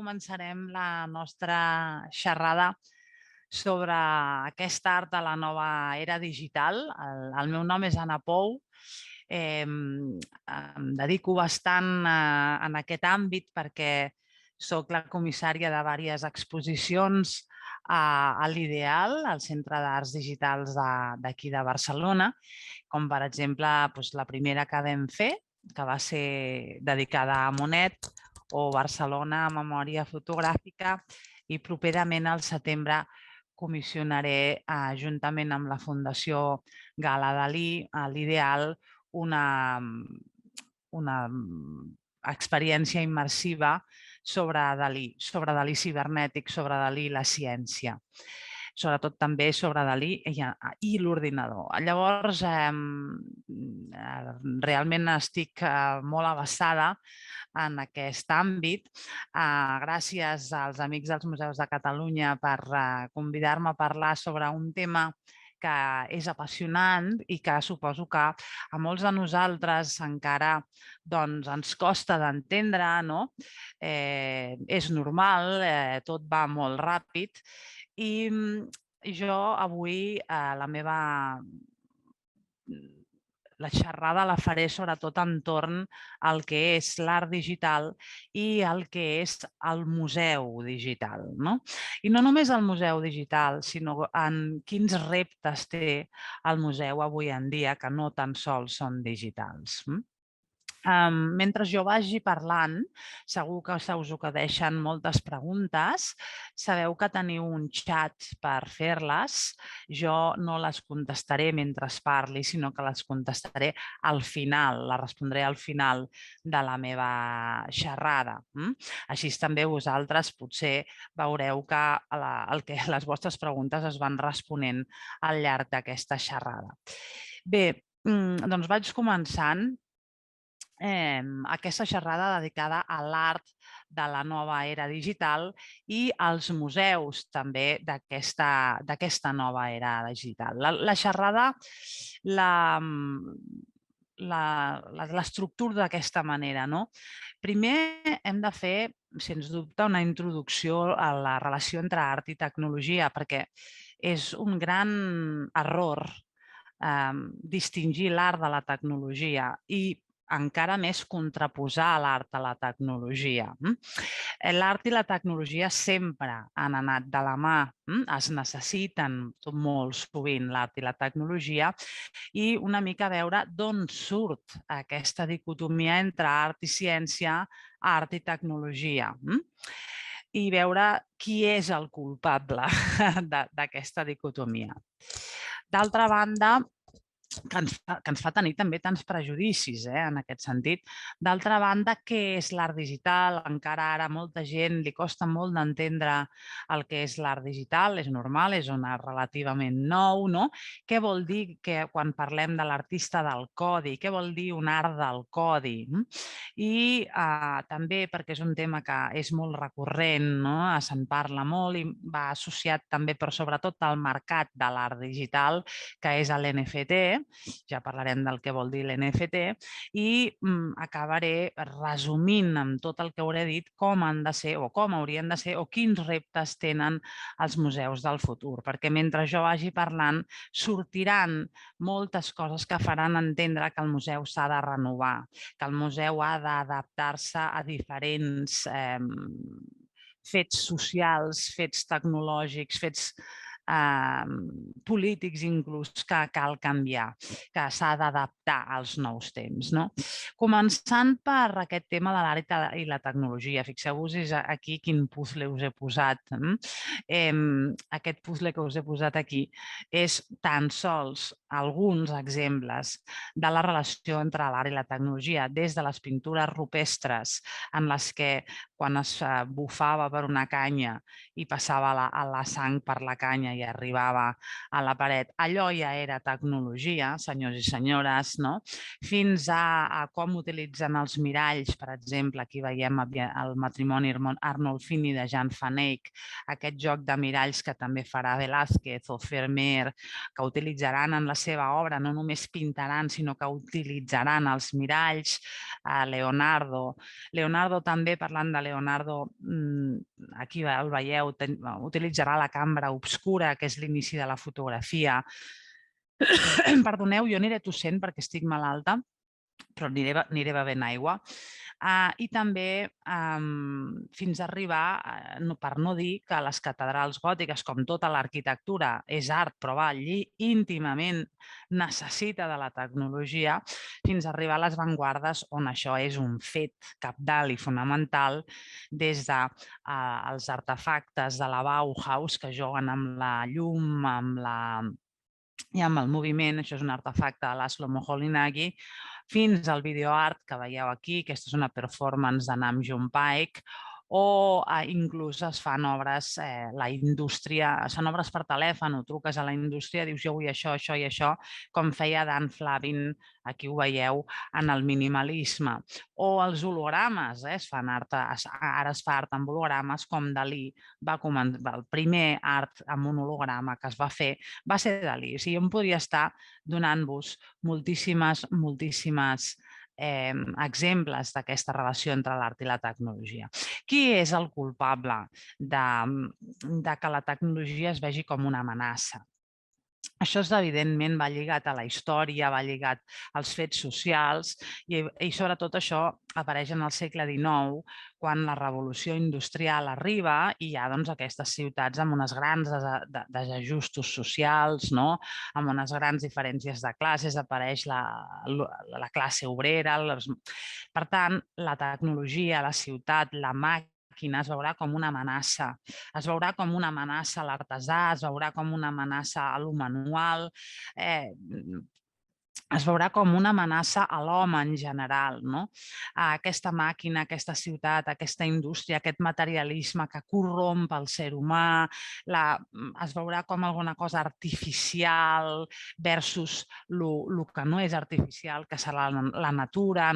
començarem la nostra xerrada sobre aquest art de la nova era digital. El meu nom és Anna Pou. Em dedico bastant en aquest àmbit perquè soc la comissària de diverses exposicions a l'Ideal, al Centre d'Arts Digitals d'aquí de Barcelona, com per exemple la primera que vam fer, que va ser dedicada a Monet, o Barcelona Memòria Fotogràfica, i properament al setembre comissionaré, juntament amb la Fundació Gala Dalí, a l'Ideal, una experiència immersiva sobre Dalí cibernètic, sobre Dalí i la ciència. Sobretot també sobre Dalí i l'ordinador. Llavors, realment estic molt avesada en aquest àmbit. Gràcies als amics dels Museus de Catalunya per convidar-me a parlar sobre un tema que és apassionant i que suposo que a molts de nosaltres encara ens costa d'entendre, no? És normal, tot va molt ràpid i jo avui la xerrada la faré sobretot entorn al que és l'art digital i el que és el museu digital, no? I no només el museu digital, sinó en quins reptes té el museu avui en dia, que no tan sols són digitals. Mentre jo vagi parlant, segur que se us acudeixen moltes preguntes. Sabeu que teniu un xat per fer-les. Jo no les contestaré mentre parli, sinó que les contestaré al final, les respondré al final de la meva xerrada. Així també vosaltres potser veureu que les vostres preguntes es van responent al llarg d'aquesta xerrada. Bé, doncs vaig començant aquesta xerrada dedicada a l'art de la nova era digital i als museus també d'aquesta nova era digital. La xerrada l'estructura d'aquesta manera. Primer hem de fer, sens dubte, una introducció a la relació entre art i tecnologia, perquè és un gran error distingir l'art de la tecnologia i encara més contraposar l'art a la tecnologia. L'art i la tecnologia sempre han anat de la mà, es necessiten molt sovint l'art i la tecnologia, i una mica veure d'on surt aquesta dicotomia entre art i ciència, art i tecnologia, i veure qui és el culpable d'aquesta dicotomia. D'altra banda, que ens fa tenir també tants prejudicis en aquest sentit. D'altra banda, què és l'art digital? Encara ara molta gent li costa molt d'entendre el que és l'art digital, és normal, és un art relativament nou, no? Què vol dir que quan parlem de l'artista del codi? Què vol dir un art del codi? I també perquè és un tema que és molt recurrent, se'n parla molt i va associat també, però sobretot al mercat de l'art digital, que és l'NFT. Ja parlarem del que vol dir l'NFT i acabaré resumint amb tot el que hauré dit com han de ser o com haurien de ser o quins reptes tenen els museus del futur, perquè mentre jo vagi parlant sortiran moltes coses que faran entendre que el museu s'ha de renovar, que el museu ha d'adaptar-se a diferents fets socials, fets tecnològics, fets polítics inclús que cal canviar, que s'ha d'adaptar als nous temps. Començant per aquest tema de l'art i la tecnologia. Fixeu-vos aquí quin puzzle us he posat. Aquest puzzle que us he posat aquí és tan sols alguns exemples de la relació entre l'art i la tecnologia, des de les pintures rupestres en les que quan es bufava per una canya i passava la sang per la canya i arribava a la paret. Allò ja era tecnologia, senyors i senyores, no? Fins a com utilitzen els miralls, per exemple, aquí veiem el matrimoni Arnolfini de Jan van Eyck, aquest joc de miralls que també farà Velázquez o Vermeer, que utilitzaran en la seva obra, no només pintaran, sinó que utilitzaran els miralls, Leonardo. Leonardo també, parlant de Leonardo, aquí el veieu, utilitzarà la cambra obscura, que és l'inici de la fotografia. Perdoneu, jo aniré tossent perquè estic malalta, però aniré bevent aigua. I també fins a arribar, per no dir que les catedrals gòtiques, com tota l'arquitectura, és art, però va íntimament necessita de la tecnologia, fins a arribar a les avantguardes on això és un fet cabdal i fonamental, des dels artefactes de la Bauhaus que juguen amb la llum, i amb el moviment, això és un artefacte de Laszlo Moholy-Nagy, fins al videoart que veieu aquí, aquesta és una performance de Nam June Paik, o inclús es fan obres, la indústria, es fan obres per telèfon, o truques a la indústria, dius jo vull això, això i això, com feia Dan Flavin, aquí ho veieu, en el minimalisme. O els hologrames, ara es fa art amb hologrames, com Dalí va començar, el primer art amb un holograma que es va fer va ser Dalí. O sigui, jo em podria estar donant-vos moltíssimes exemples d'aquesta relació entre l'art i la tecnologia. Qui és el culpable de que la tecnologia es vegi com una amenaça? Això, evidentment, va lligat a la història, va lligat als fets socials i sobretot això apareix en el segle XIX, quan la revolució industrial arriba i hi ha aquestes ciutats amb unes grans desajustos socials, amb unes grans diferències de classes, apareix la classe obrera. Per tant, la tecnologia, la ciutat, la màquina, es veurà com una amenaça. Es veurà com una amenaça a l'artesà, es veurà com una amenaça a lo manual, es veurà com una amenaça a l'home en general. Aquesta màquina, aquesta ciutat, aquesta indústria, aquest materialisme que corromp el ser humà, es veurà com alguna cosa artificial versus el que no és artificial, que serà la natura.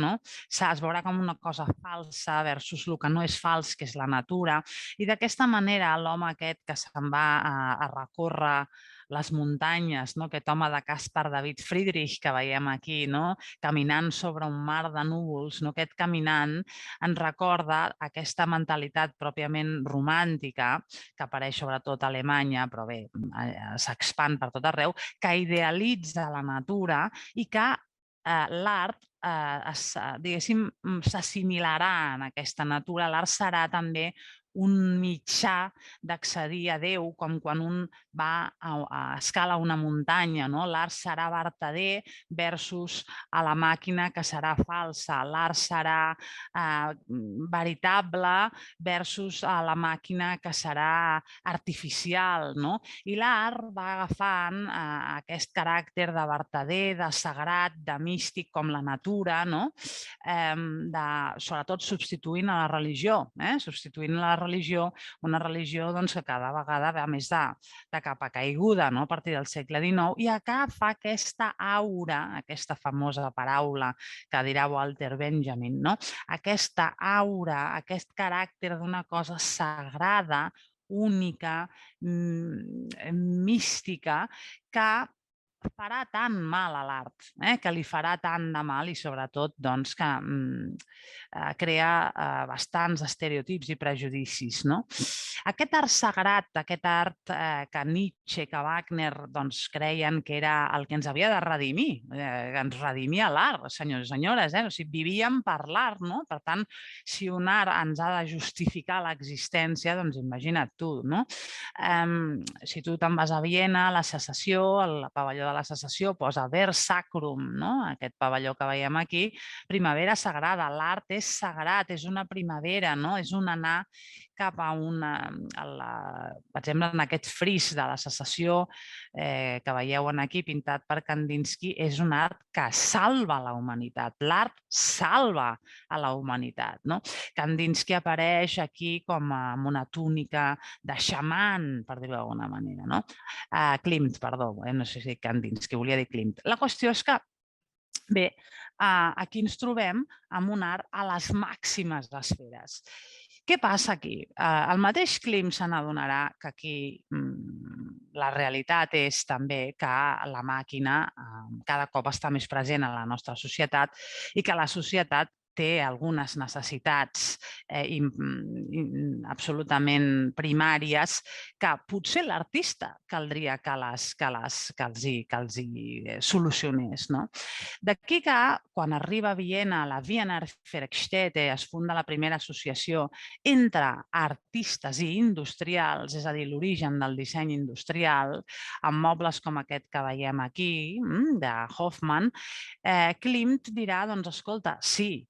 Es veurà com una cosa falsa versus el que no és fals, que és la natura. I d'aquesta manera l'home aquest que se'n va a recórrer les muntanyes, aquest home de Caspar David Friedrich que veiem aquí, caminant sobre un mar de núvols, aquest caminant ens recorda aquesta mentalitat pròpiament romàntica, que apareix sobretot a Alemanya, però bé, s'expand per tot arreu, que idealitza la natura i que l'art, diguéssim, s'assimilarà en aquesta natura. L'art serà també un mitjà d'accedir a Déu, com quan un va a escala una muntanya. L'art serà vertader versus a la màquina, que serà falsa. L'art serà veritable versus a la màquina, que serà artificial. I l'art va agafant aquest caràcter de vertader, de sagrat, de místic, com la natura, sobretot substituint a la religió, substituint la religió, una religió que cada vegada va més de capa caiguda a partir del segle XIX, i agafa aquesta aura, aquesta famosa paraula que dirà Walter Benjamin, aquesta aura, aquest caràcter d'una cosa sagrada, única, mística, que farà tant mal a l'art, que li farà tant de mal i sobretot que crea bastants estereotips i prejudicis. Aquest art sagrat, aquest art que Nietzsche, que Wagner creien que era el que ens havia de redimir, que ens redimia l'art, senyors i senyores, o sigui, vivíem per l'art, per tant, si un art ens ha de justificar l'existència, doncs imagina't tu, si tu te'n vas a Viena, la Secessió, el pavelló de la Secessió posa Ver Sacrum, aquest pavelló que veiem aquí, primavera sagrada, l'art és sagrat, és una primavera, és un anar cap a per exemple, en aquest fris de la secessió que veieu aquí pintat per Kandinsky, és un art que salva la humanitat. L'art salva a la humanitat. Kandinsky apareix aquí com amb una túnica de xaman, per dir-ho d'alguna manera. Klimt, perdó, no sé si Kandinsky, volia dir Klimt. La qüestió és que, bé, aquí ens trobem amb un art a les màximes esferes. Què passa aquí? El mateix Klimt se n'adonarà que aquí la realitat és també que la màquina cada cop està més present a la nostra societat i que la societat té algunes necessitats absolutament primàries que potser l'artista caldria que els hi solucionés. D'aquí que quan arriba a Viena, la Wiener Werkstätte, es funda la primera associació entre artistes i industrials, és a dir, l'origen del disseny industrial, amb mobles com aquest que veiem aquí, de Hofmann, Klimt dirà, doncs, escolta, sí,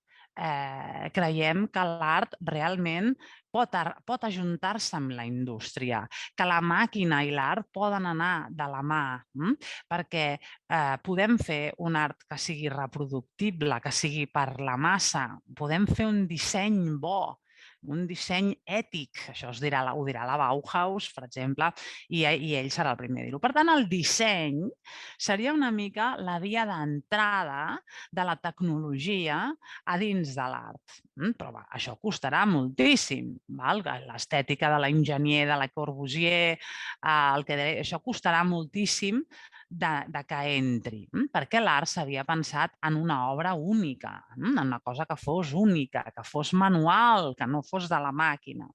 creiem que l'art realment pot ajuntar-se amb la indústria, que la màquina i l'art poden anar de la mà, perquè podem fer un art que sigui reproductible, que sigui per la massa, podem fer un disseny bo, un disseny ètic, això ho dirà la Bauhaus, per exemple, i ell serà el primer a dir-ho. Per tant, el disseny seria una mica la via d'entrada de la tecnologia a dins de l'art. Però això costarà moltíssim. L'estètica de l'enginyer, de Le Corbusier, això costarà moltíssim de que entri, perquè l'art s'havia pensat en una obra única, en una cosa que fos única, que fos manual, que no fos de la màquina.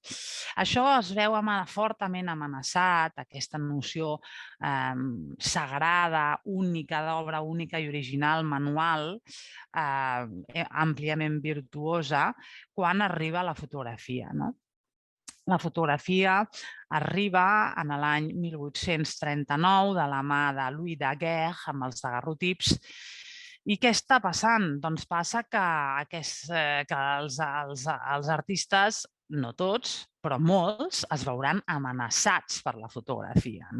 Això es veu fortament amenaçat, aquesta noció sagrada, única, d'obra única i original, manual, àmpliament virtuosa, quan arriba la fotografia. La fotografia arriba en l'any 1839 de la mà de Louis Daguerre amb els daguerrotips. I què està passant? Doncs passa que els artistes, no tots, però molts, es veuran amenaçats per la fotografia.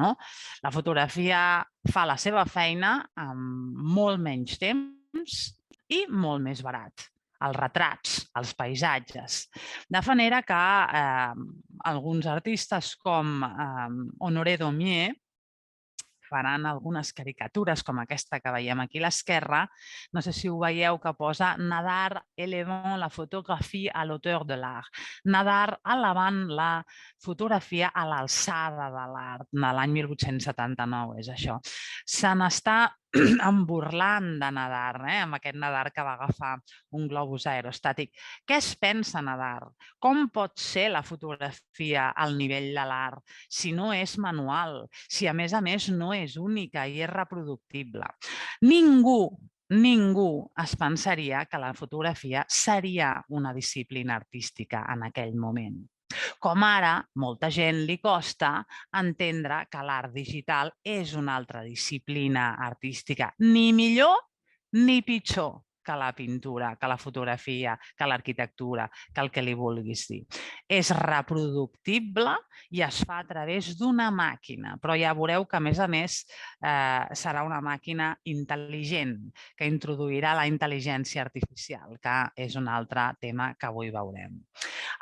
La fotografia fa la seva feina amb molt menys temps i molt més barat. Els retrats, els paisatges. De manera que alguns artistes com Honoré Daumier faran algunes caricatures com aquesta que veiem aquí a l'esquerra. No sé si ho veieu, que posa Nadar élevant la photographie à l'auteur de l'art. Nadar elevant la fotografia a l'alçada de l'art. L'any 1879 és això. Se n'està emburlant de Nadar, amb aquest Nadar que va agafar un globus aerostàtic. Què es pensa Nadar? Com pot ser la fotografia al nivell de l'art si no és manual, si a més no és única i és reproductible? Ningú es pensaria que la fotografia seria una disciplina artística en aquell moment. Com ara, molta gent li costa entendre que l'art digital és una altra disciplina artística, ni millor ni pitjor que la pintura, que la fotografia, que l'arquitectura, que el que li vulguis dir. És reproductible i es fa a través d'una màquina, però ja veureu que, a més, serà una màquina intel·ligent, que introduirà la intel·ligència artificial, que és un altre tema que avui veurem.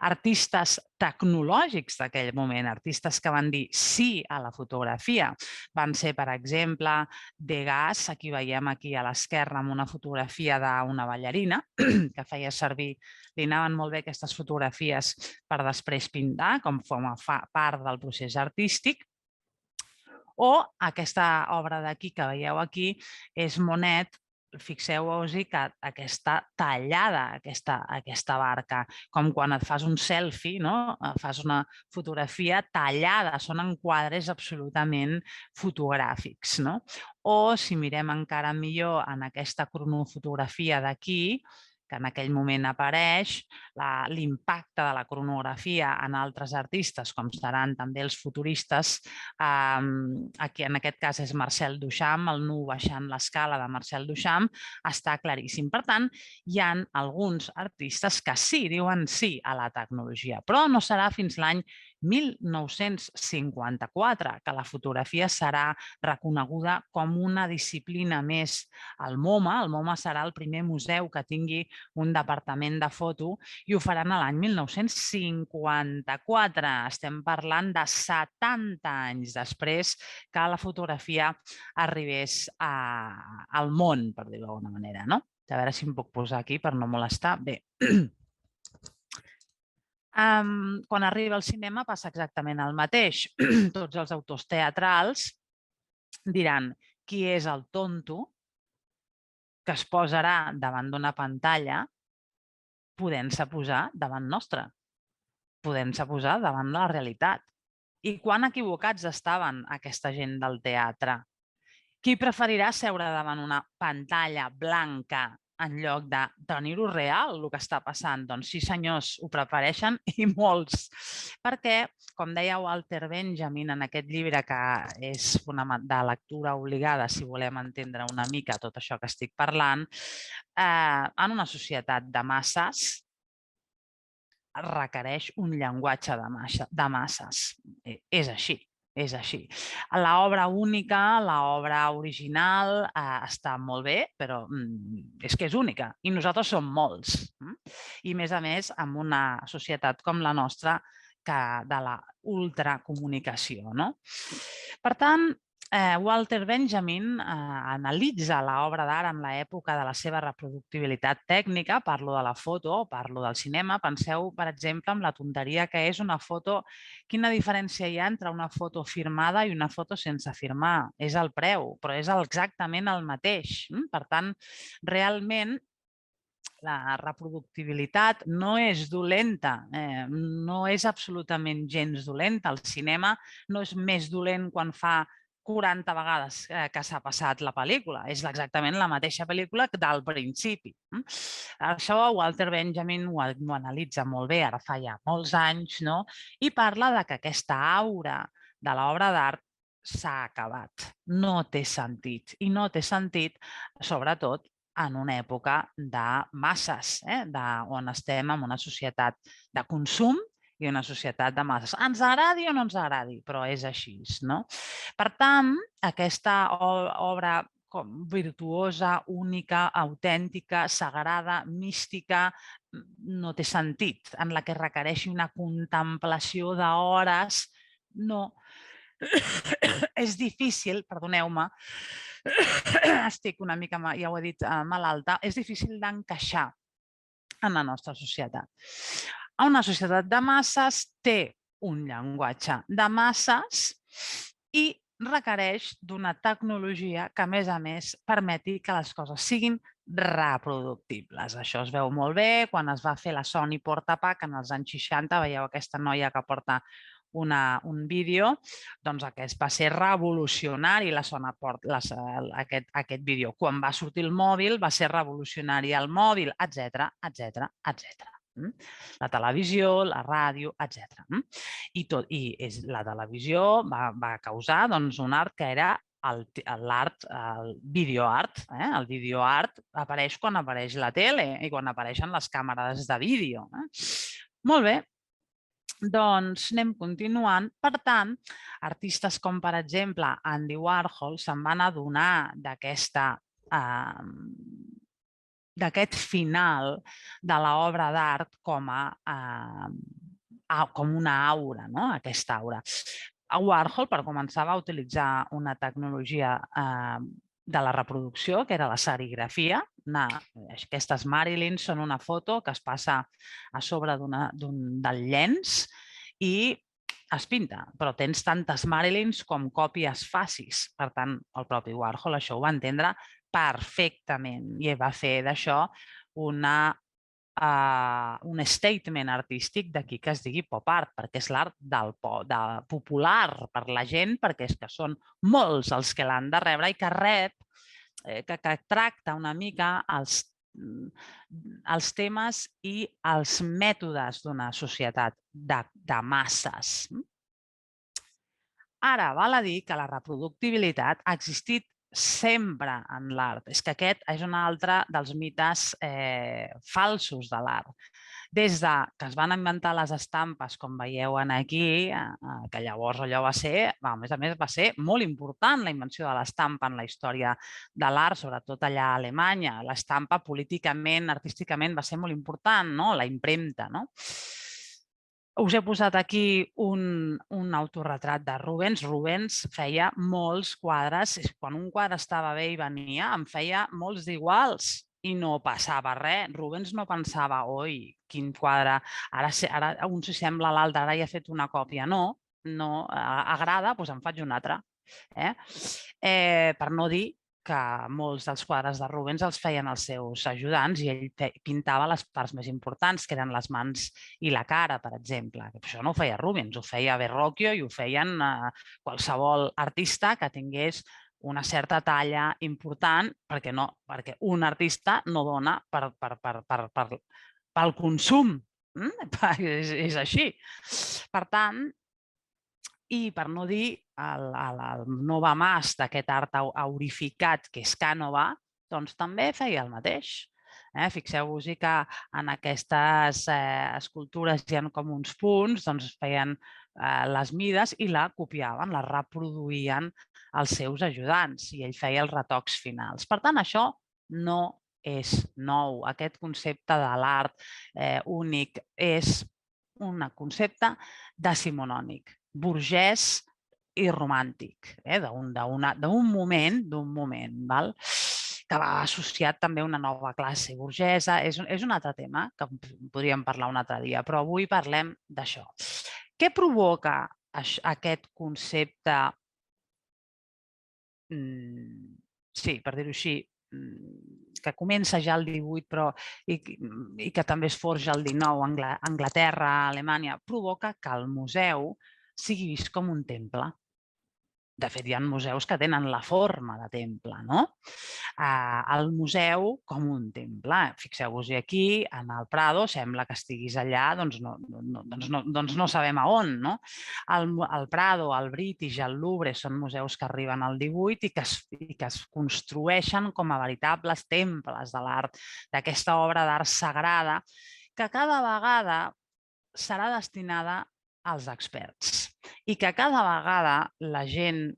Artistes tecnològics d'aquell moment, artistes que van dir sí a la fotografia, van ser, per exemple, Degas, aquí veiem aquí a l'esquerra amb una fotografia d'una ballarina que feia servir, li anaven molt bé aquestes fotografies per després pintar, com a part del procés artístic. O aquesta obra d'aquí que veieu aquí és Monet. Fixeu-vos-hi que aquesta tallada, aquesta barca, com quan et fas un selfie, fas una fotografia tallada, són enquadres absolutament fotogràfics. O si mirem encara millor en aquesta cronofotografia d'aquí, que que en aquell moment apareix, l'impacte de la cronografia en altres artistes, com seran també els futuristes, aquí en aquest cas és Marcel Duchamp, el nu baixant l'escala de Marcel Duchamp, està claríssim. Per tant, hi ha alguns artistes que sí, diuen sí a la tecnologia, però no serà fins l'any 1954 que la fotografia serà reconeguda com una disciplina més al MoMA. El MoMA serà el primer museu que tingui un departament de foto i ho faran l'any 1954. Estem parlant de 70 anys després que la fotografia arribés al món, per dir-ho d'alguna manera, no? A veure si em puc posar aquí per no molestar. Bé. Quan arriba al cinema passa exactament el mateix. Tots els autors teatrals diran qui és el tonto que es posarà davant d'una pantalla podent-se posar davant nostra, podent-se posar davant la realitat. I quan equivocats estaven aquesta gent del teatre? Qui preferirà seure davant una pantalla blanca en lloc de tenir-ho real, el que està passant? Doncs sí, senyors, ho prefereixen i molts. Perquè, com deia Walter Benjamin en aquest llibre, que és de lectura obligada si volem entendre una mica tot això que estic parlant, en una societat de masses requereix un llenguatge de masses. És així. És així. L'obra única, l'obra original està molt bé, però és que és única i nosaltres som molts. I a més, en una societat com la nostra de la ultracomunicació. Per tant, Walter Benjamin analitza l'obra d'art en l'època de la seva reproductibilitat tècnica, parlo de la foto, parlo del cinema, penseu, per exemple, en la tonteria que és una foto. Quina diferència hi ha entre una foto firmada i una foto sense firmar? És el preu, però és exactament el mateix. Per tant, realment, la reproductibilitat no és dolenta, no és absolutament gens dolenta. El cinema no és més dolent quan fa 40 vegades que s'ha passat la pel·lícula. És exactament la mateixa pel·lícula del principi. Això Walter Benjamin ho analitza molt bé, ara fa ja molts anys, i parla que aquesta aura de l'obra d'art s'ha acabat. No té sentit. I no té sentit, sobretot, en una època de masses, on estem en una societat de consum i una societat de masses. Ens agradi o no ens agradi, però és així. Per tant, aquesta obra virtuosa, única, autèntica, sagrada, mística, no té sentit, en la que requereixi una contemplació d'hores, no. És difícil, perdoneu-me, estic una mica, ja ho he dit, malalta, és difícil d'encaixar en la nostra societat. Una societat de masses té un llenguatge de masses i requereix d'una tecnologia que, a més, permeti que les coses siguin reproductibles. Això es veu molt bé quan es va fer la Sony Portapac en els anys 60. Veieu aquesta noia que porta un vídeo, doncs aquest va ser revolucionari, aquest vídeo. Quan va sortir el mòbil va ser revolucionari el mòbil, etc. La televisió, la ràdio, etc. I la televisió va causar un art que era l'art, el videoart. El videoart apareix quan apareix la tele i quan apareixen les càmeres de vídeo. Molt bé. Doncs anem continuant. Per tant, artistes com, per exemple, Andy Warhol se'n van adonar d'aquest final de l'obra d'art com una aura, aquesta aura. Warhol, per començar, va utilitzar una tecnologia de la reproducció, que era la serigrafia. Aquestes Marilyn són una foto que es passa a sobre del llenç i es pinta, però tens tantes Marilyns com còpies facis. Per tant, el propi Warhol això ho va entendre perfectament i va fer d'això un statement artístic, d'aquí que es digui pop art, perquè és l'art popular per la gent, perquè és que són molts els que l'han de rebre i que tracta una mica els els temes i els mètodes d'una societat de masses. Ara, val a dir que la reproductibilitat ha existit sempre en l'art. És que aquest és un altre dels mites falsos de l'art. Des que es van inventar les estampes, com veieu aquí, que llavors allò va ser, a més, va ser molt important la invenció de l'estampa en la història de l'art, sobretot allà a Alemanya. L'estampa políticament, artísticament, va ser molt important, no? La impremta, no? Us he posat aquí un autorretrat de Rubens. Rubens feia molts quadres. Quan un quadre estava bé i venia, en feia molts d'iguals i no passava res. Rubens no pensava, oi, quin quadre, ara un s'hi sembla a l'altre, ara hi ha fet una còpia. No, no agrada, doncs en faig un altre. Per no dir que molts dels quadres de Rubens els feien els seus ajudants i ell pintava les parts més importants, que eren les mans i la cara, per exemple. Això no ho feia Rubens, ho feia Verrocchio i ho feien qualsevol artista que tingués una certa talla important, perquè un artista no dona pel consum. És així. Per tant, i per no dir el Nova Mas d'aquest art aurificat que és Cànova, doncs també feia el mateix. Fixeu-vos que en aquestes escultures hi ha com uns punts, doncs feien les mides i la copiaven, la reproduïen els seus ajudants i ell feia els retocs finals. Per tant, això no és nou. Aquest concepte de l'art únic és un concepte decimonònic, burgès i romàntic, d'un moment, que va associat també a una nova classe burgesa. És un altre tema que podríem parlar un altre dia, però avui parlem d'això. Què provoca aquest concepte, sí, per dir-ho així, que comença ja el 18 i que també es forja el 19 a Anglaterra, a Alemanya, provoca que el museu sigui vist com un temple. De fet, hi ha museus que tenen la forma de temple, no? El museu com un temple. Fixeu-vos aquí, en el Prado, sembla que estiguis allà, doncs no sabem a on, no? El Prado, el British, el Louvre són museus que arriben al 18 i que es construeixen com a veritables temples de l'art, d'aquesta obra d'art sagrada, que cada vegada serà destinada als experts i que cada vegada la gent,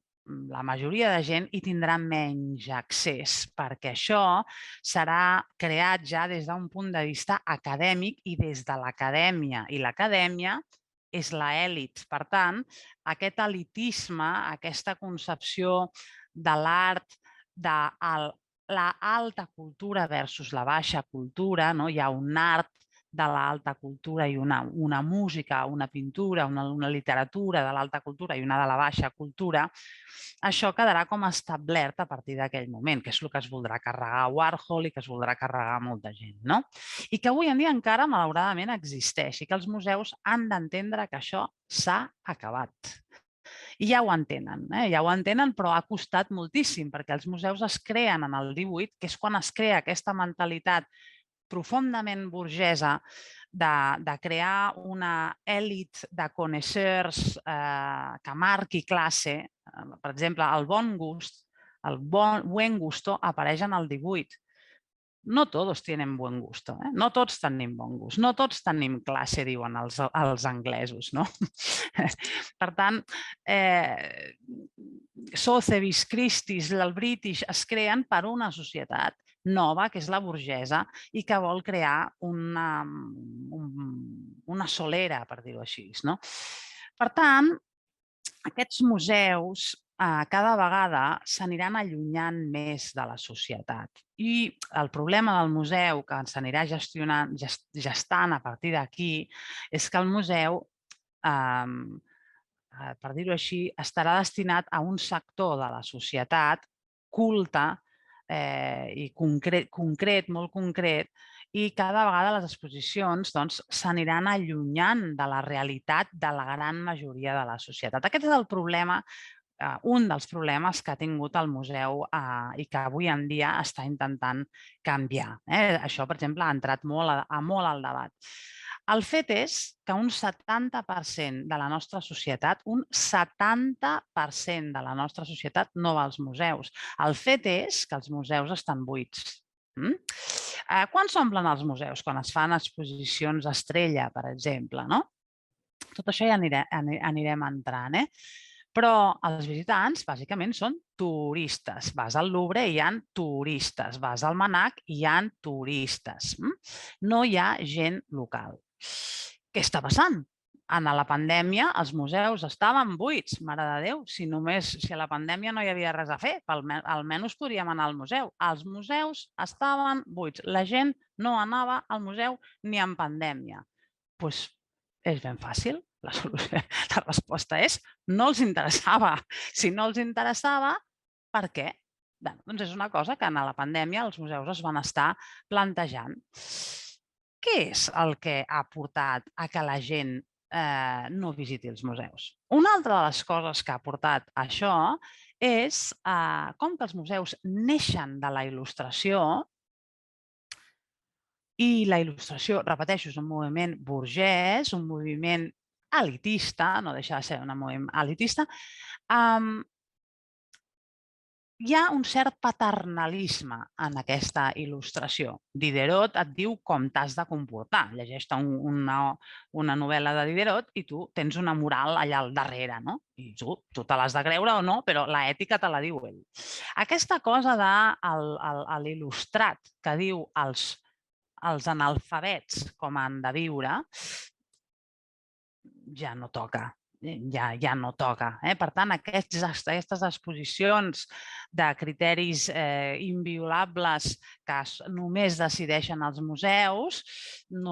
la majoria de gent, hi tindrà menys accés, perquè això serà creat ja des d'un punt de vista acadèmic i des de l'acadèmia. I l'acadèmia és l'elit. Per tant, aquest elitisme, aquesta concepció de l'art, de l'alta cultura versus la baixa cultura, no? Hi ha un art de l'alta cultura i una música, una pintura, una literatura de l'alta cultura i una de la baixa cultura, això quedarà com establert a partir d'aquell moment, que és el que es voldrà carregar Warhol i que es voldrà carregar molta gent, no? I que avui en dia encara, malauradament, existeix i que els museus han d'entendre que això s'ha acabat. I ja ho entenen, però ha costat moltíssim, perquè els museus es creen en el 18, que és quan es crea aquesta mentalitat profundament burgesa de crear una èlit de coneixers que marqui classe. Per exemple, el bon gust, el buen gusto apareix en el 18. No todos tienen buen gusto, no tots tenim bon gust, no tots tenim classe, diuen els anglesos, no? Per tant, Sotheby's, Christie's, el British es creen per una societat nova, que és la burgesa, i que vol crear una solera, per dir-ho així. Per tant, aquests museus cada vegada s'aniran allunyant més de la societat. I el problema del museu, que s'anirà gestant a partir d'aquí, és que el museu, per dir-ho així, estarà destinat a un sector de la societat culte i concret, molt concret, i cada vegada les exposicions s'aniran allunyant de la realitat de la gran majoria de la societat. Aquest és el problema un dels problemes que ha tingut el museu i que avui en dia està intentant canviar. Això, per exemple, ha entrat molt al debat. El fet és que un 70% de la nostra societat, un 70% de la nostra societat no va als museus. El fet és que els museus estan buits. Quan s'omplen els museus? Quan es fan exposicions estrella, per exemple, no? Tot això ja anirem entrant, Però els visitants, bàsicament, són turistes. Vas al Louvre i hi ha turistes. Vas al MNAC i hi ha turistes. No hi ha gent local. Què està passant? En la pandèmia els museus estaven buits, mare de Déu, si a la pandèmia no hi havia res a fer, almenys podríem anar al museu. Els museus estaven buits, la gent no anava al museu ni en pandèmia. Doncs és ben fàcil, la resposta és no els interessava. Si no els interessava, per què? Doncs és una cosa que en la pandèmia els museus es van estar plantejant. Què és el que ha portat a que la gent no visiti els museus? Una altra de les coses que ha portat això és com que els museus neixen de la il·lustració, i la il·lustració, repeteixo, és un moviment burgès, un moviment elitista, no deixa de ser un moviment elitista, hi ha un cert paternalisme en aquesta il·lustració. Diderot et diu com t'has de comportar. Llegeix-te una novel·la de Diderot i tu tens una moral allà al darrere, no? I tu te l'has de creure o no, però l'ètica te la diu ell. Aquesta cosa de l'il·lustrat que diu els analfabets com han de viure, ja no toca. Ja no toca. Per tant, aquestes exposicions de criteris inviolables que només decideixen els museus han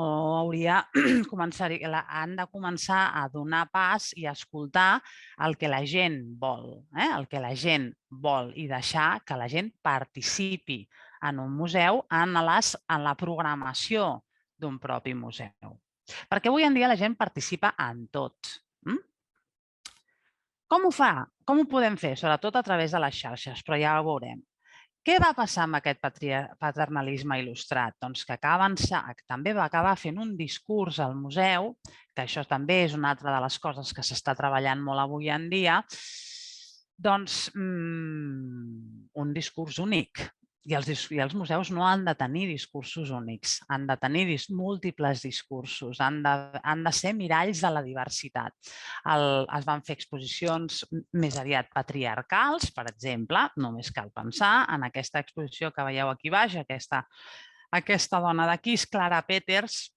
de començar a donar pas i a escoltar el que la gent vol. El que la gent vol i deixar que la gent participi en un museu en la programació d'un propi museu. Perquè avui en dia la gent participa en tot. Com ho fa? Com ho podem fer? Sobretot a través de les xarxes, però ja ho veurem. Què va passar amb aquest paternalisme il·lustrat? Doncs que també va acabar fent un discurs al museu, que això també és una altra de les coses que s'està treballant molt avui en dia, doncs un discurs únic. I els museus no han de tenir discursos únics, han de tenir múltiples discursos, han de ser miralls de la diversitat. Es van fer exposicions més aviat patriarcals, per exemple, només cal pensar en aquesta exposició que veieu aquí baix, aquesta dona d'aquí és Clara Peters,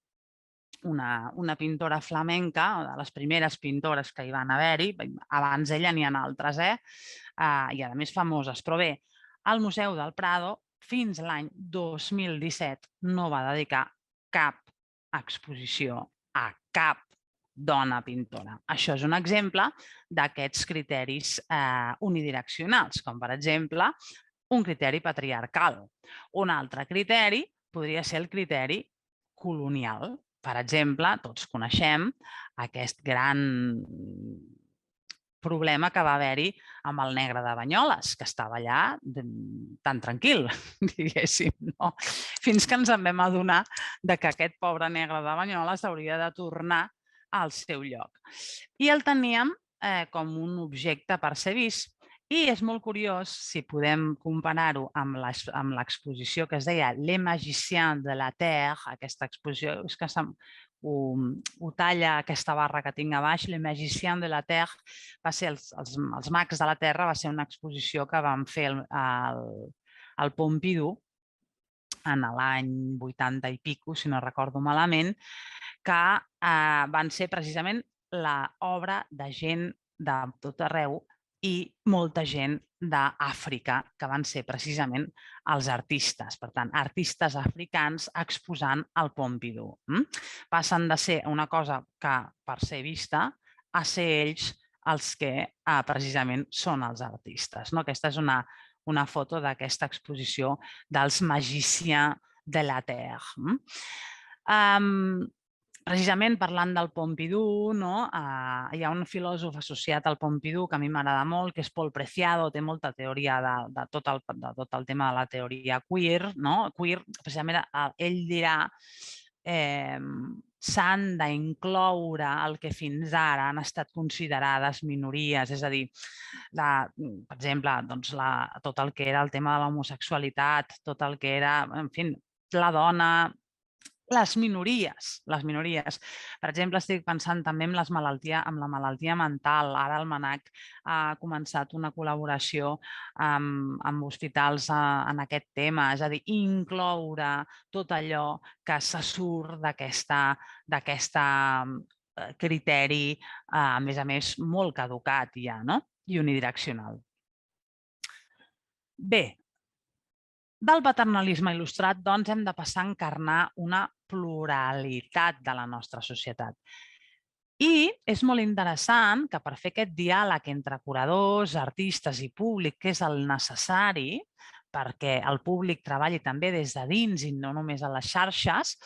una pintora flamenca, de les primeres pintores que hi van haver-hi, abans d'ella n'hi ha altres, i a més famoses, però bé, el Museu del Prado fins l'any 2017 no va dedicar cap exposició a cap dona pintora. Això és un exemple d'aquests criteris unidireccionals, com per exemple un criteri patriarcal. Un altre criteri podria ser el criteri colonial. Per exemple, tots coneixem aquest gran problema que va haver-hi amb el negre de Banyoles, que estava allà tan tranquil, diguéssim, no? Fins que ens en vam adonar que aquest pobre negre de Banyoles hauria de tornar al seu lloc. I el teníem com un objecte per ser vist. I és molt curiós, si podem comparar-ho amb l'exposició que es deia Les Magiciens de la Terre, aquesta exposició, és que ho talla aquesta barra que tinc a baix, Les Magiciens de la Terre, va ser els mags de la Terra, va ser una exposició que vam fer al Pompidou en l'any 80 i pico, si no recordo malament, que van ser precisament l'obra de gent de tot arreu i molta gent d'Àfrica, que van ser precisament els artistes. Per tant, artistes africans exposant al Pompidou. Passen de ser una cosa que, per ser vista, a ser ells els que precisament són els artistes. Aquesta és una foto d'aquesta exposició dels Magiciens de la Terre. Precisament parlant del Pompidou, hi ha un filòsof associat al Pompidou que a mi m'agrada molt, que és Paul Preciado, té molta teoria de tot el tema de la teoria queer. Queer, precisament ell dirà s'han d'incloure el que fins ara han estat considerades minories, és a dir, per exemple, tot el que era el tema de l'homosexualitat, tot el que era, en fi, la dona, les minories. Per exemple, estic pensant també en la malaltia mental. Ara el MNAC ha començat una col·laboració amb hospitals en aquest tema, és a dir, incloure tot allò que se surt d'aquest criteri, a més, molt caducat ja, i unidireccional. Bé, del paternalisme il·lustrat, doncs, hem de passar a encarnar una pluralitat de la nostra societat. I és molt interessant que per fer aquest diàleg entre curadors, artistes i públic, que és el necessari perquè el públic treballi també des de dins i no només a les xarxes,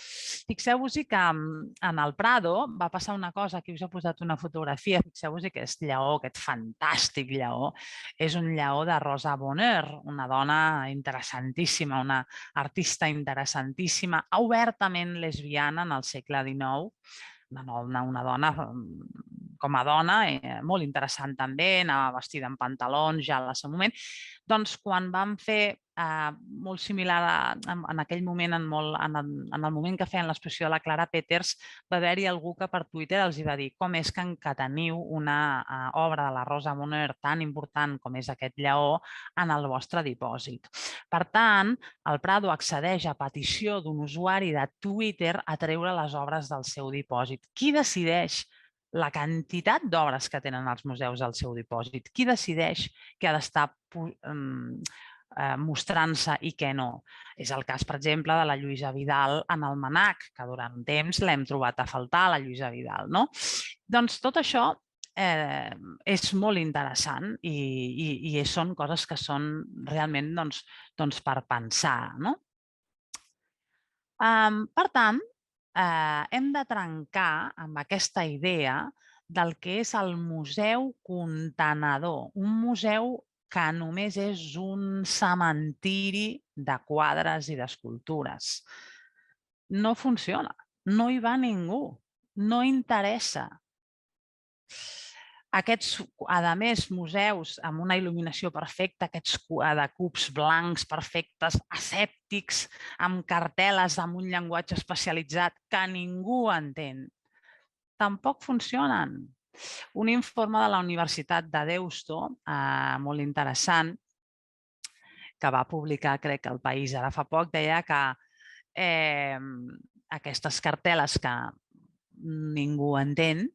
fixeu-vos-hi que en el Prado va passar una cosa, aquí us he posat una fotografia, fixeu-vos-hi que aquest lleó, aquest fantàstic lleó, és un lleó de Rosa Bonheur, una dona interessantíssima, una artista interessantíssima, obertament lesbiana en el segle XIX, una dona com a dona, molt interessant també, anava vestida en pantalons ja al seu moment. Doncs quan vam fer molt similar en aquell moment, en el moment que feien l'exposició de la Clara Peters, va haver-hi algú que per Twitter els va dir com és que encateniu una obra de la Rosa Bonheur tan important com és aquest lleó en el vostre dipòsit. Per tant, el Prado accedeix a petició d'un usuari de Twitter a treure les obres del seu dipòsit. Qui decideix la quantitat d'obres que tenen els museus al seu dipòsit? Qui decideix què ha d'estar mostrant-se i què no? És el cas, per exemple, de la Lluïsa Vidal en el MNAC, que durant un temps l'hem trobat a faltar, la Lluïsa Vidal. Doncs tot això és molt interessant i són coses que són realment per pensar. Per tant, hem de trencar amb aquesta idea del que és el museu contenedor, un museu que només és un cementiri de quadres i d'escultures. No funciona, no hi va ningú, no interessa. Aquests, a més, museus amb una il·luminació perfecta, aquests de cubs blancs perfectes, asèptics, amb cartel·les, amb un llenguatge especialitzat que ningú entén, tampoc funcionen. Un informe de la Universitat de Deusto, molt interessant, que va publicar, crec, El País ara fa poc, deia que aquestes cartel·les que ningú entén,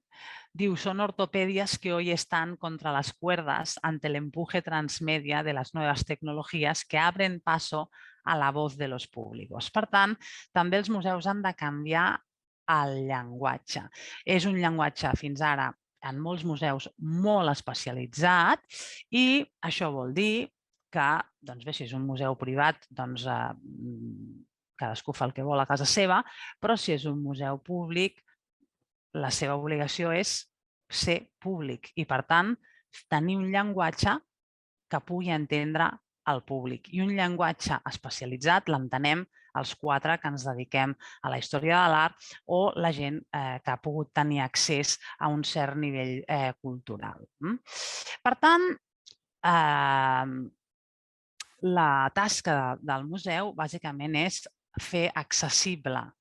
diu, son ortopedias que hoy están contra las cuerdas ante el empuje transmedia de las nuevas tecnologías que abren paso a la voz de los públicos. Per tant, també els museus han de canviar el llenguatge. És un llenguatge fins ara en molts museus molt especialitzat i això vol dir que, si és un museu privat, cadascú fa el que vol a casa seva, però si és un museu públic, la seva obligació és ser públic i, per tant, tenir un llenguatge que pugui entendre el públic. I un llenguatge especialitzat l'entenem els quatre que ens dediquem a la història de l'art o la gent que ha pogut tenir accés a un cert nivell cultural. Per tant, la tasca del museu bàsicament és fer accessible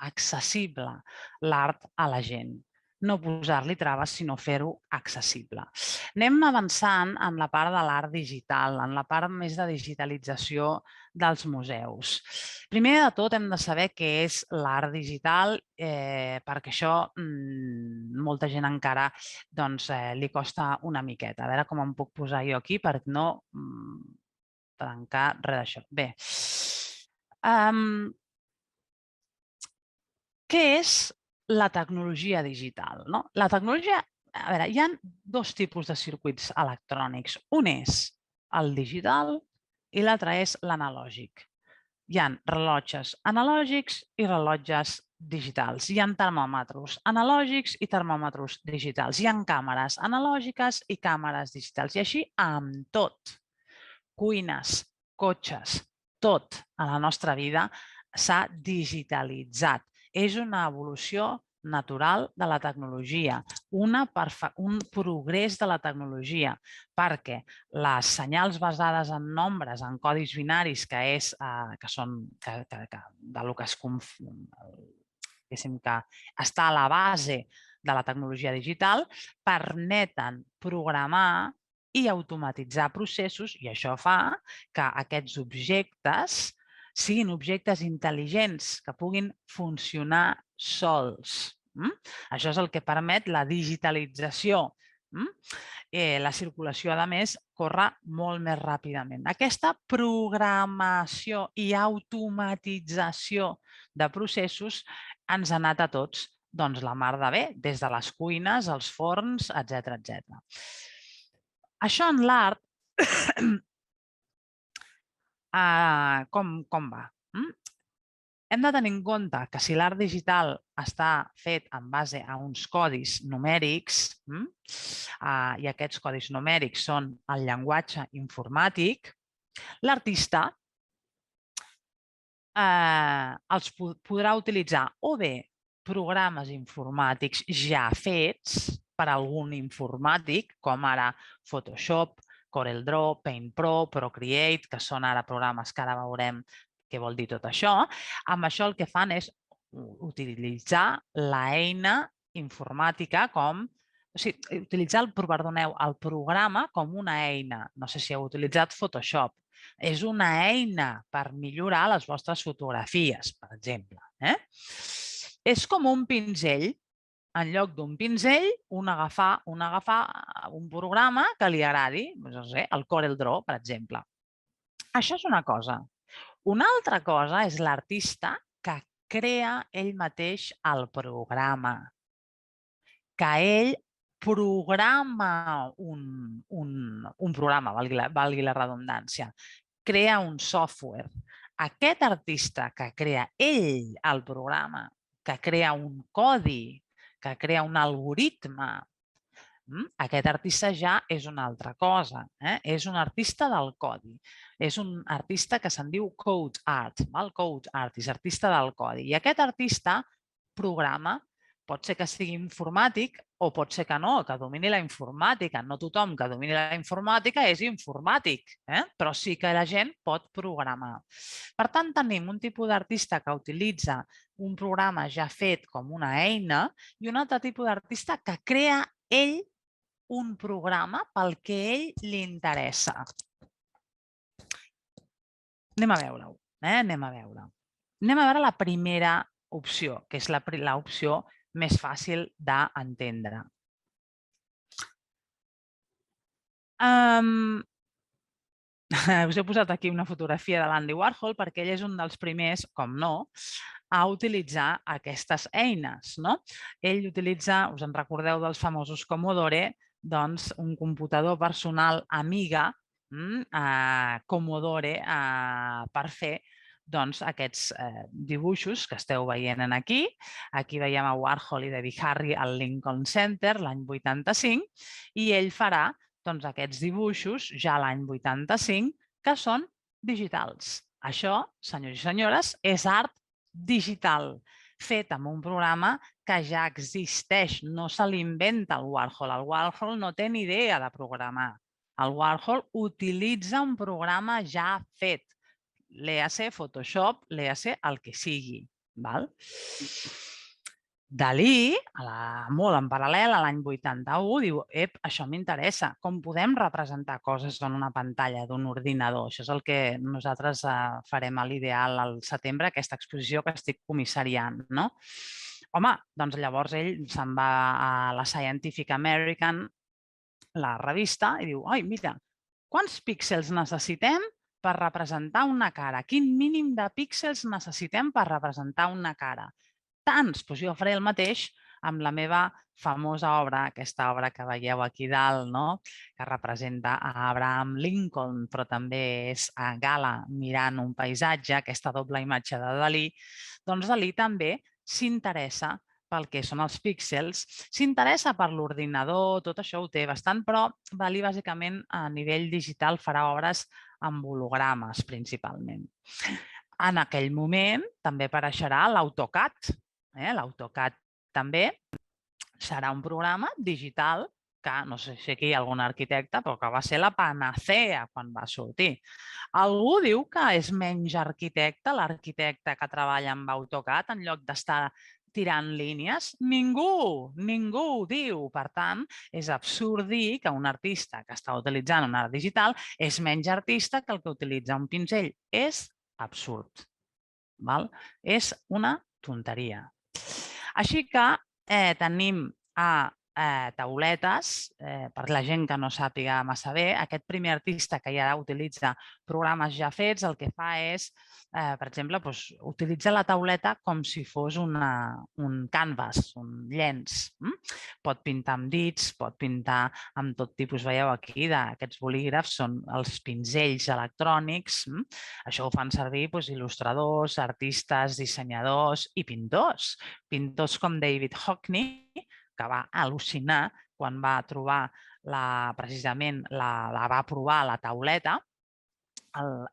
l'art a la gent. No posar-li traves, sinó fer-ho accessible. Anem avançant en la part de l'art digital, en la part més de digitalització dels museus. Primer de tot hem de saber què és l'art digital, perquè això molta gent encara li costa una miqueta. A veure com em puc posar jo aquí per no trencar res d'això. Bé, què és la tecnologia digital? La tecnologia, a veure, hi ha dos tipus de circuits electrònics. Un és el digital i l'altre és l'analògic. Hi ha rellotges analògics i rellotges digitals. Hi ha termòmetres analògics i termòmetres digitals. Hi ha càmeres analògiques i càmeres digitals. I així amb tot. Cuines, cotxes, tot a la nostra vida s'ha digitalitzat. És una evolució natural de la tecnologia, un progrés de la tecnologia, perquè les senyals basades en nombres, en codis binaris, que són del que està a la base de la tecnologia digital, permeten programar i automatitzar processos, i això fa que aquests objectes siguin objectes intel·ligents que puguin funcionar sols. Això és el que permet la digitalització. La circulació, a més, corre molt més ràpidament. Aquesta programació i automatització de processos ens ha anat a tots la mar de bé, des de les cuines, els forns, etc. Això en l'art, com va? Hem de tenir en compte que si l'art digital està fet en base a uns codis numèrics, i aquests codis numèrics són el llenguatge informàtic, l'artista els podrà utilitzar o bé programes informàtics ja fets per algun informàtic, com ara Photoshop, CorelDRAW, PaintPro, Procreate, que són ara programes que ara veurem què vol dir tot això. Amb això el que fan és utilitzar l'eina informàtica utilitzar el programa com una eina. No sé si heu utilitzat Photoshop. És una eina per millorar les vostres fotografies, per exemple. És com un pinzell. En lloc d'un pinzell, agafar un programa que li agradi, el CorelDRAW, per exemple. Això és una cosa. Una altra cosa és l'artista que crea ell mateix el programa, que ell programa un programa, valgui la redundància, crea un software. Aquest artista que crea ell el programa, que crea un codi, que crea un algoritme, aquest artista ja és una altra cosa. És un artista del codi. És un artista que se'n diu code art. Code art és artista del codi. I aquest artista programa. Pot ser que sigui informàtic o pot ser que no, que domini la informàtica. No tothom que domini la informàtica és informàtic, però sí que la gent pot programar. Per tant, tenim un tipus d'artista que utilitza un programa ja fet com una eina i un altre tipus d'artista que crea ell un programa pel que a ell li interessa. Anem a veure-ho. Anem a veure la primera opció, que és l'opció més fàcil d'entendre. Us he posat aquí una fotografia de l'Andy Warhol perquè ell és un dels primers, com no, a utilitzar aquestes eines. Ell utilitza, us en recordeu dels famosos Commodore, doncs un computador personal Amiga, Commodore, per fer aquests dibuixos que esteu veient aquí. Aquí veiem a Warhol i Debbie Harry al Lincoln Center l'any 85 i ell farà aquests dibuixos ja l'any 85 que són digitals. Això, senyors i senyores, és art digital fet amb un programa que ja existeix. No se l'inventa el Warhol. El Warhol no té ni idea de programar. El Warhol utilitza un programa ja fet. Léase Photoshop, léase el que sigui. Dalí, molt en paral·lel, a l'any 81, diu, això m'interessa, com podem representar coses en una pantalla d'un ordinador? Això és el que nosaltres farem a l'Ideal al setembre, aquesta exposició que estic comissariant. Home, doncs llavors ell se'n va a la Scientific American, la revista, i diu, ai, mira, quants píxels necessitem per representar una cara? Quin mínim de píxels necessitem per representar una cara? Tants, doncs jo faré el mateix amb la meva famosa obra, aquesta obra que veieu aquí dalt, que representa a Abraham Lincoln, però també és a Gala mirant un paisatge, aquesta doble imatge de Dalí. Doncs Dalí també s'interessa pel que són els píxels, s'interessa per l'ordinador, tot això ho té bastant, però Valí bàsicament a nivell digital farà obres amb hologrames principalment. En aquell moment també apareixerà l'AutoCAD. L'AutoCAD també serà un programa digital que no sé si aquí hi ha algun arquitecte, però que va ser la panacea quan va sortir. Algú diu que és menys arquitecte l'arquitecte que treballa amb AutoCAD en lloc d'estar tirant línies? Ningú ho diu. Per tant, és absurd dir que un artista que està utilitzant un art digital és menys artista que el que utilitza un pinzell. És absurd. És una tonteria. Així que tenim tauletes, per la gent que no sàpiga massa bé, aquest primer artista que ja utilitza programes ja fets, el que fa és, per exemple, utilitzar la tauleta com si fos un canvas, un llenç. Pot pintar amb dits, pot pintar amb tot tipus, veieu aquí, d'aquests bolígrafs, són els pinzells electrònics. Això ho fan servir il·lustradors, artistes, dissenyadors i pintors. Pintors com David Hockney, que va al·lucinar quan va trobar precisament va provar la tauleta.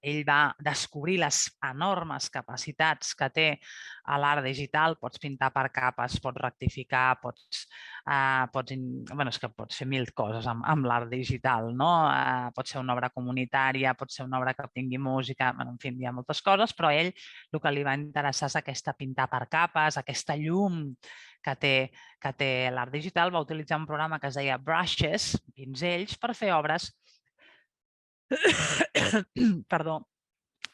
Ell va descobrir les enormes capacitats que té l'art digital. Pots pintar per capes, pots rectificar, pots fer mil coses amb l'art digital. Pot ser una obra comunitària, pot ser una obra que tingui música, en fi, hi ha moltes coses, però a ell el que li va interessar és aquesta pintar per capes, aquesta llum que té l'art digital. Va utilitzar un programa que es deia Brushes, pinzells, per fer obres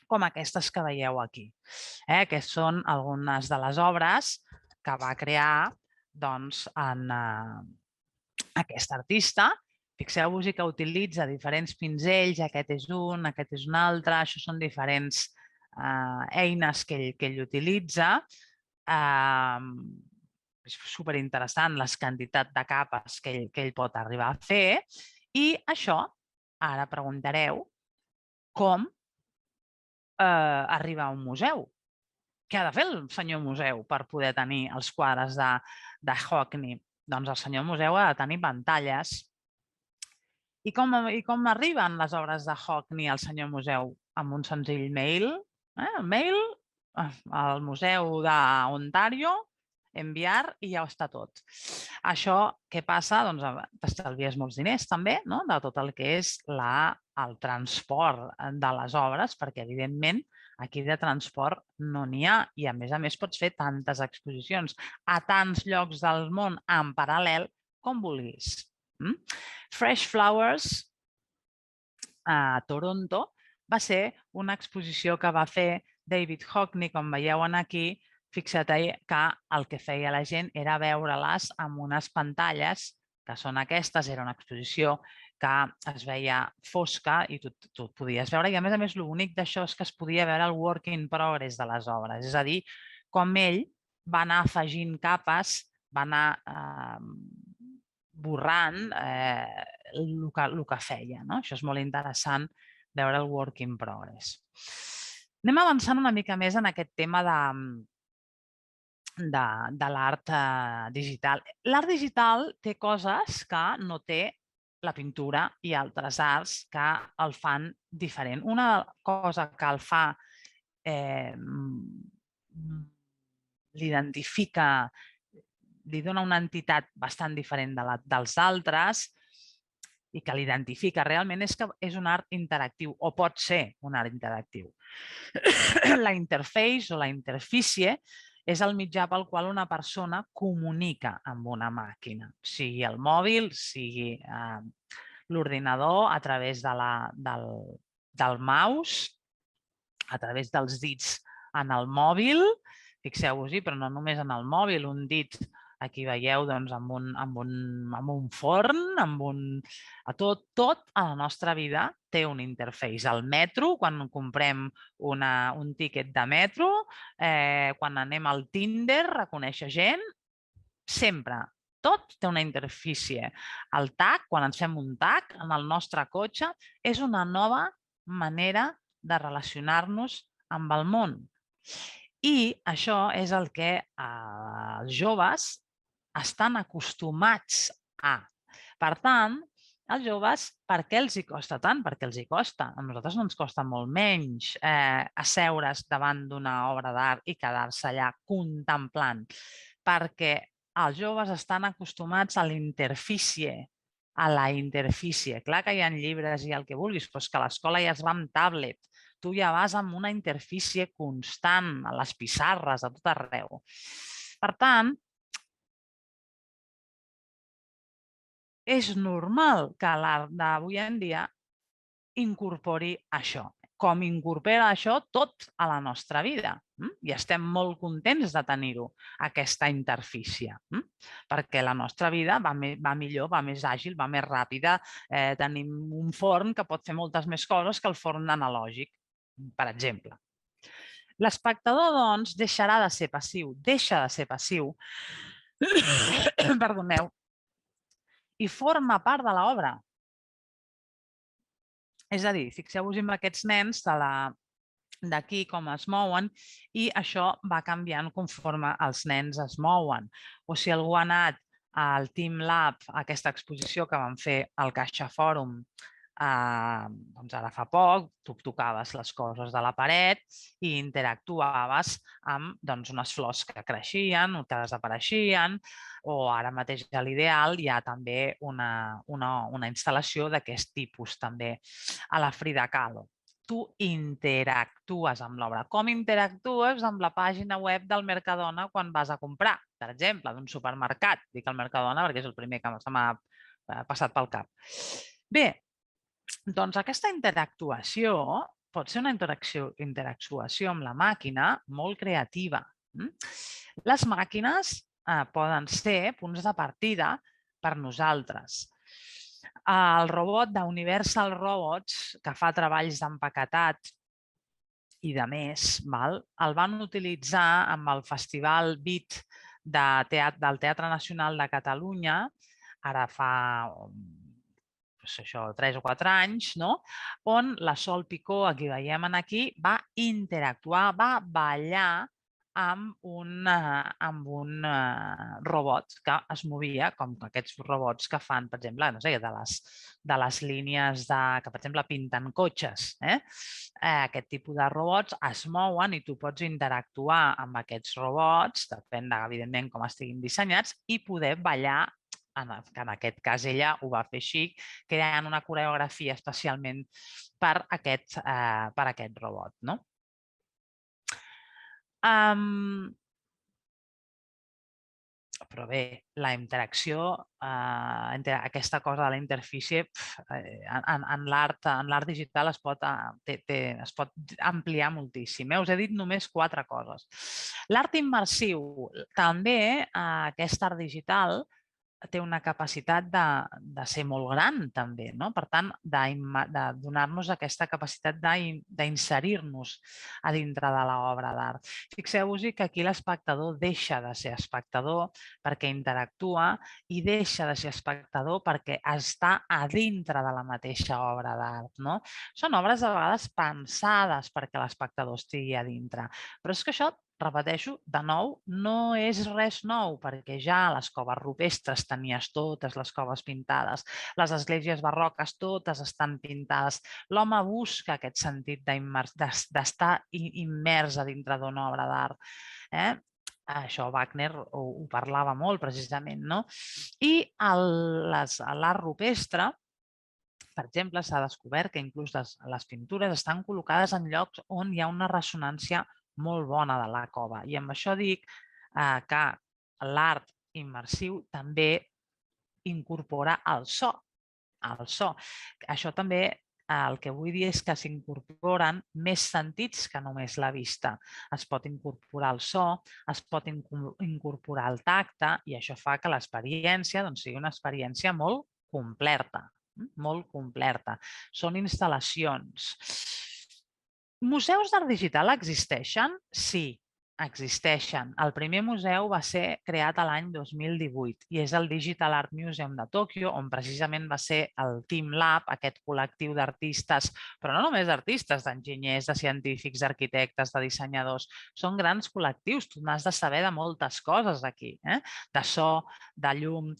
com aquestes que veieu aquí, que són algunes de les obres que va crear en aquest artista. Fixeu-vos que utilitza diferents pinzells, aquest és un altre, això són diferents eines que ell utilitza. És superinteressant les quantitats de capes que ell pot arribar a fer. I això, ara preguntareu, com arribar a un museu? Què ha de fer el senyor museu per poder tenir els quadres de Hockney? Doncs el senyor museu ha de tenir pantalles. I com arriben les obres de Hockney al senyor museu? Amb un senzill mail. Mail al Museu d'Ontario, enviar i ja està tot. Això què passa? Doncs t'estalvies molts diners també, de tot el que és el transport de les obres, perquè evidentment aquí de transport no n'hi ha i a més pots fer tantes exposicions a tants llocs del món en paral·lel com vulguis. Fresh Flowers a Toronto va ser una exposició que va fer David Hockney, com veieu aquí. Fixa't que el que feia la gent era veure-les amb unes pantalles, que són aquestes. Era una exposició que es veia fosca i tu podies veure. I a més, el bonic d'això és que es podia veure el work in progress de les obres. És a dir, com ell va anar afegint capes, va anar borrant el que feia. Això és molt interessant, veure el work in progress. Anem avançant una mica més en aquest tema de l'art digital. L'art digital té coses que no té la pintura i altres arts que el fan diferent. Una cosa que el fa, l'identifica, li dona una entitat bastant diferent dels altres i que l'identifica realment és que és un art interactiu, o pot ser un art interactiu. La interface o la interfície és el mitjà pel qual una persona comunica amb una màquina, sigui el mòbil, sigui l'ordinador, a través del mouse, a través dels dits en el mòbil. Fixeu-vos-hi, però no només en el mòbil, un dit, aquí veieu, amb un forn, tot a la nostra vida té un interface. Al metro, quan comprem un tíquet de metro, quan anem al Tinder a conèixer gent, sempre, tot té una interfície. El tag, quan ens fem un tag en el nostre cotxe, és una nova manera de relacionar-nos amb el món. I això és el que els joves estan acostumats a. Per tant, els joves, per què els hi costa tant? Perquè els hi costa. A nosaltres no ens costa molt menys asseure's davant d'una obra d'art i quedar-se allà contemplant, perquè els joves estan acostumats a la interfície. Clar que hi ha llibres i el que vulguis, però és que a l'escola ja es va amb tablet. Tu ja vas amb una interfície constant, a les pissarres, a tot arreu. Per tant, és normal que l'art d'avui en dia incorpori això, com incorpora això tot a la nostra vida. I estem molt contents de tenir-ho, aquesta interfície, perquè la nostra vida va millor, va més àgil, va més ràpida. Tenim un forn que pot fer moltes més coses que el forn analògic, per exemple. L'espectador, doncs, deixarà de ser passiu, deixa de ser passiu, perdoneu, i forma part de l'obra. És a dir, fixeu-vos en aquests nens d'aquí com es mouen i això va canviant conforme els nens es mouen. O si algú ha anat al Team Lab, aquesta exposició que vam fer al Caixa Fòrum, doncs ara fa poc, tu tocaves les coses de la paret i interactuaves amb unes flors que creixien o que desapareixien, o ara mateix a l'Ideal hi ha també una instal·lació d'aquest tipus també a la Frida Kahlo. Tu interactues amb l'obra. Com interactues amb la pàgina web del Mercadona quan vas a comprar, per exemple, d'un supermercat? Dic el Mercadona perquè és el primer que se m'ha passat pel cap. Bé, doncs aquesta interactuació pot ser una interactuació amb la màquina molt creativa. Les màquines poden ser punts de partida per nosaltres. El robot d'Universal Robots, que fa treballs d'empaquetat i de més, el van utilitzar amb el Festival BIT del Teatre Nacional de Catalunya, ara fa 3 o 4 anys, on la Sol Picó, a qui veiem aquí, va interactuar, va ballar amb un robot que es movia, com aquests robots que fan, per exemple, no sé, de les línies que, per exemple, pinten cotxes. Aquest tipus de robots es mouen i tu pots interactuar amb aquests robots, depèn, evidentment, com estiguin dissenyats, i poder ballar, que en aquest cas ella ho va fer així, creant una coreografia especialment per aquest robot. Però bé, la interacció, aquesta cosa de la interfície, en l'art digital es pot ampliar moltíssim. Us he dit només 4 coses. L'art immersiu, també aquest art digital té una capacitat de ser molt gran, també. Per tant, de donar-nos aquesta capacitat d'inserir-nos a dintre de l'obra d'art. Fixeu-vos que aquí l'espectador deixa de ser espectador perquè interactua i deixa de ser espectador perquè està a dintre de la mateixa obra d'art. Són obres a vegades pensades perquè l'espectador estigui a dintre, però és que això, repeteixo, de nou, no és res nou, perquè ja a les coves rupestres tenies totes les coves pintades, les esglésies barroques totes estan pintades. L'home busca aquest sentit d'estar immers a dintre d'una obra d'art. Això Wagner ho parlava molt, precisament. I l'art rupestre, per exemple, s'ha descobert que inclús les pintures estan col·locades en llocs on hi ha una ressonància molt bona de la cova. I amb això dic que l'art immersiu també incorpora el so. Això també el que vull dir és que s'incorporen més sentits que només la vista. Es pot incorporar el so, es pot incorporar el tacte i això fa que l'experiència sigui una experiència molt completa. Molt completa. Són instal·lacions. Museus d'art digital existeixen? Sí. existeixen. El primer museu va ser creat a l'any 2018 i és el Digital Art Museum de Tòquio, on precisament va ser el Team Lab, aquest col·lectiu d'artistes, però no només d'artistes, d'enginyers, de científics, d'arquitectes, de dissenyadors. Són grans col·lectius, tu n'has de saber de moltes coses aquí, de so, de llum,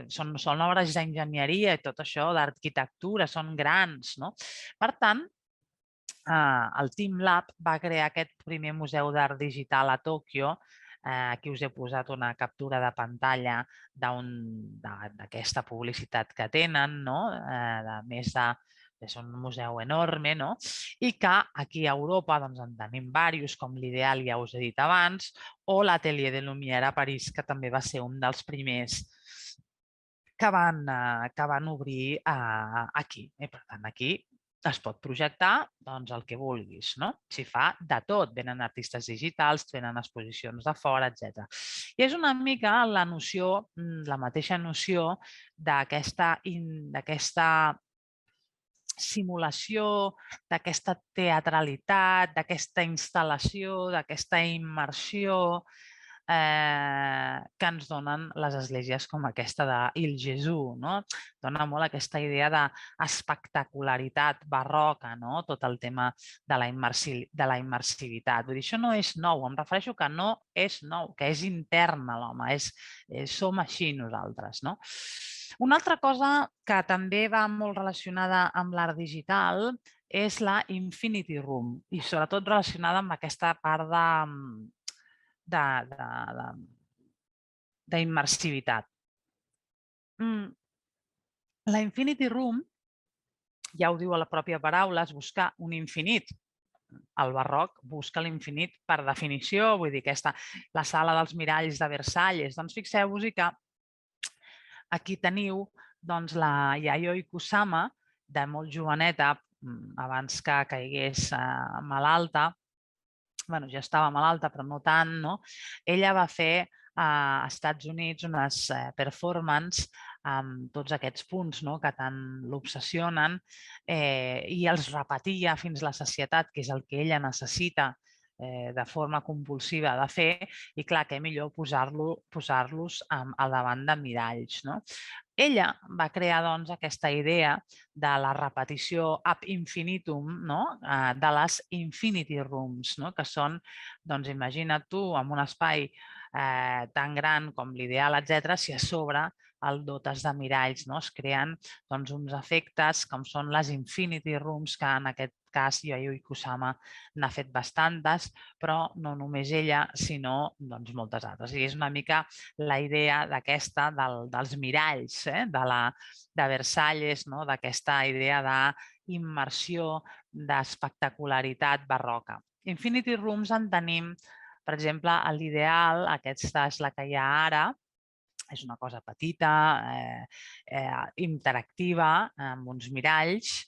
són obres d'enginyeria i tot això, d'arquitectura, són grans, no? Per tant, el Team Lab va crear aquest primer museu d'art digital a Tòquio. Aquí us he posat una captura de pantalla d'aquesta publicitat que tenen, no? És un museu enorme, no? I que aquí a Europa doncs, en tenim diversos, com l'Ideal, ja us he dit abans, o l'Atelier de Lumière a París, que també va ser un dels primers que van obrir aquí. I, per tant, aquí es pot projectar doncs, el que vulguis. No? S'hi fa de tot. Venen artistes digitals, venen exposicions de fora, etc. I és una mica la noció, la mateixa noció d'aquesta simulació, d'aquesta teatralitat, d'aquesta instal·lació, d'aquesta immersió que ens donen les esglésies com aquesta d'Il Gesù. No? Dona molt aquesta idea d'espectacularitat barroca, no? Tot el tema de la immersivitat. Vull dir, això no és nou, em refereixo que no és nou, que és intern a l'home, som així nosaltres. No? Una altra cosa que també va molt relacionada amb l'art digital és la Infinity Room i sobretot relacionada amb aquesta part d'immersivitat. La Infinity Room, ja ho diu a la pròpia paraula, és buscar un infinit. El barroc busca l'infinit per definició, vull dir, la sala dels miralls de Versalles. Doncs fixeu-vos que aquí teniu la Yayoi Kusama, de molt joveneta, abans que caigués malalta, bueno, ja estava malalta, però no tant, no? Ella va fer a Estats Units unes performances amb tots aquests punts que tant l'obsessionen i els repetia fins la sacietat, que és el que ella necessita de forma compulsiva de fer, i clar, que millor posar-los al davant de miralls. No? Ella va crear doncs, aquesta idea de la repetició ab infinitum, no? De les Infinity Rooms, no? Que són, doncs imagina't tu, en un espai tan gran com l'Ideal, etc., si a sobre el dotes de miralls. No? Es creen doncs, uns efectes com són les Infinity Rooms, que en aquest cas Yayoi Kusama n'ha fet bastantes, però no només ella, sinó doncs, moltes altres. I és una mica la idea d'aquesta, dels miralls, de Versalles, no? D'aquesta idea d'immersió, d'espectacularitat barroca. Infinity Rooms en tenim, per exemple, a l'Ideal, aquesta és la que hi ha ara, és una cosa petita, interactiva, amb uns miralls,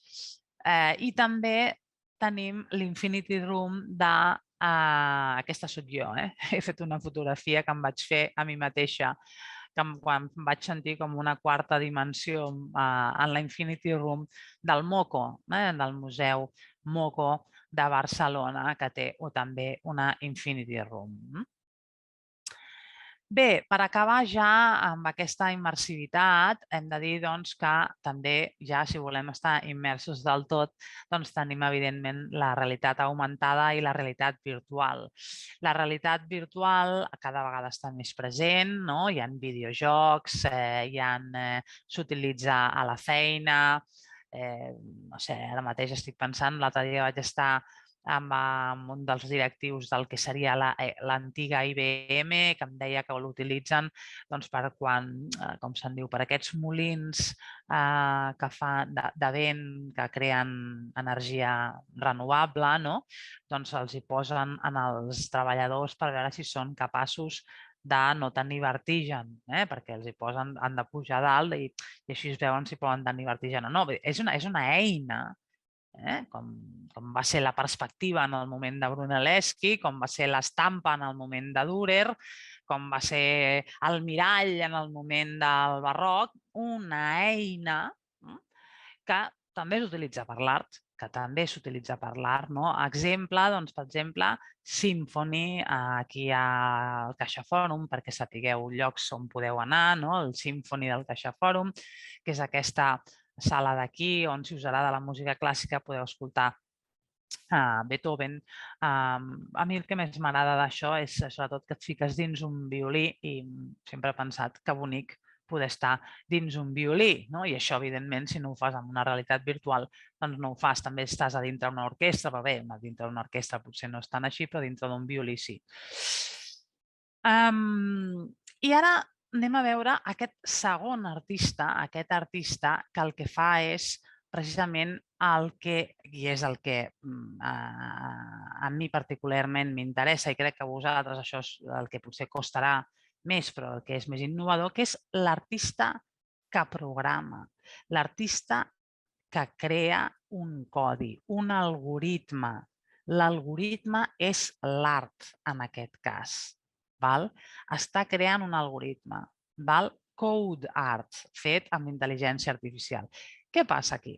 i també tenim l'Infinity Room de... Aquesta soc jo, he fet una fotografia que em vaig fer a mi mateixa, quan em vaig sentir com una quarta dimensió en la Infinity Room del MoCo, del Museu MoCo de Barcelona, que té també una Infinity Room. Bé, per acabar ja amb aquesta immersivitat, hem de dir que també, ja si volem estar immersos del tot, tenim evidentment la realitat augmentada i la realitat virtual. La realitat virtual cada vegada està més present, no? Hi ha videojocs, s'utilitza a la feina, no sé, ara mateix estic pensant, l'altre dia vaig estar amb un dels directius del que seria l'antiga IBM, que em deia que l'utilitzen per quan, com se'n diu, per aquests molins que fan de vent, que creen energia renovable, no? Doncs els hi posen als treballadors per veure si són capaços de no tenir vertigen, perquè els hi posen, han de pujar dalt i així es veuen si poden tenir vertigen o no. És una eina, com va ser la perspectiva en el moment de Brunelleschi, com va ser l'estampa en el moment de Dürer, com va ser el mirall en el moment del barroc, una eina que també s'utilitza per l'art que també s'utilitza per l'art. Exemple, doncs, per exemple, Symphony, aquí hi ha el CaixaForum, perquè sapigueu llocs on podeu anar, el Symphony del CaixaForum, que és aquesta sala d'aquí on, si us agrada la música clàssica, podeu escoltar Beethoven. A mi el que més m'agrada d'això és sobretot que et fiques dins un violí i sempre he pensat que bonic poder estar dins un violí, i això, evidentment, si no ho fas amb una realitat virtual, doncs no ho fas. També estàs a dintre d'una orquestra, però bé, dintre d'una orquestra potser no és tan així, però dintre d'un violí sí. I ara anem a veure aquest segon artista, que el que fa és precisament el que, i és el que a mi particularment m'interessa i crec que a vosaltres això és el que potser costarà més, però el que és més innovador, que és l'artista que programa, l'artista que crea un codi, un algoritme. L'algoritme és l'art en aquest cas. Està creant un algoritme, code art, fet amb intel·ligència artificial. Què passa aquí?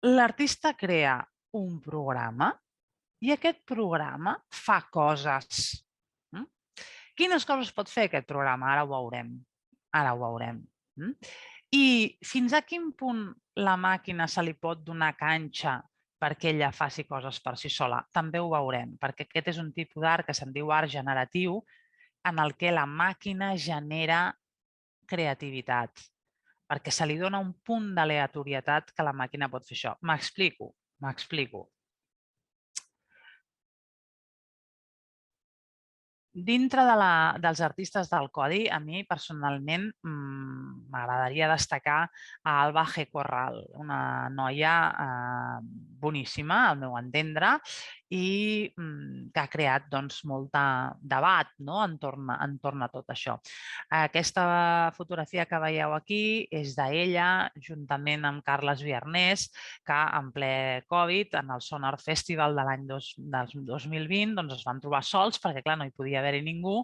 L'artista crea un programa i aquest programa fa coses. Quines coses pot fer aquest programa? Ara ho veurem. Ara ho veurem. I fins a quin punt la màquina se li pot donar canxa perquè ella faci coses per si sola? També ho veurem, perquè aquest és un tipus d'art que se'n diu art generatiu, en el que la màquina genera creativitat, perquè se li dona un punt d'aleatorietat que la màquina pot fer això. M'explico. Dintre dels artistes del codi, a mi personalment m'agradaria destacar a Alba G. Corral, una noia boníssima, al meu entendre, i que ha creat molt de debat entorn a tot això. Aquesta fotografia que veieu aquí és d'ella, juntament amb Carles Viernès, que en ple Covid, en el Sonar Festival de l'any 2020, es van trobar sols perquè, clar, no hi podia haver-hi ningú,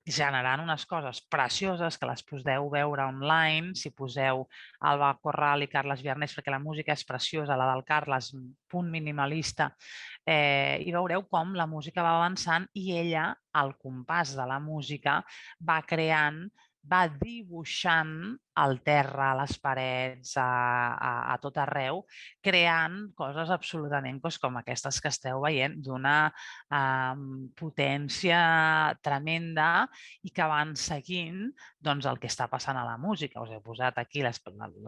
generant unes coses precioses que les podeu veure online, si poseu Alba Corral i Carles Viernès, perquè la música és preciosa, la del Carles, punt minimalista, i veureu com la música va avançant i ella, al compàs de la música, va creant, va dibuixant al terra, a les parets, a tot arreu, creant coses absolutament com aquestes que esteu veient, d'una potència tremenda i que van seguint el que està passant a la música. Us he posat aquí les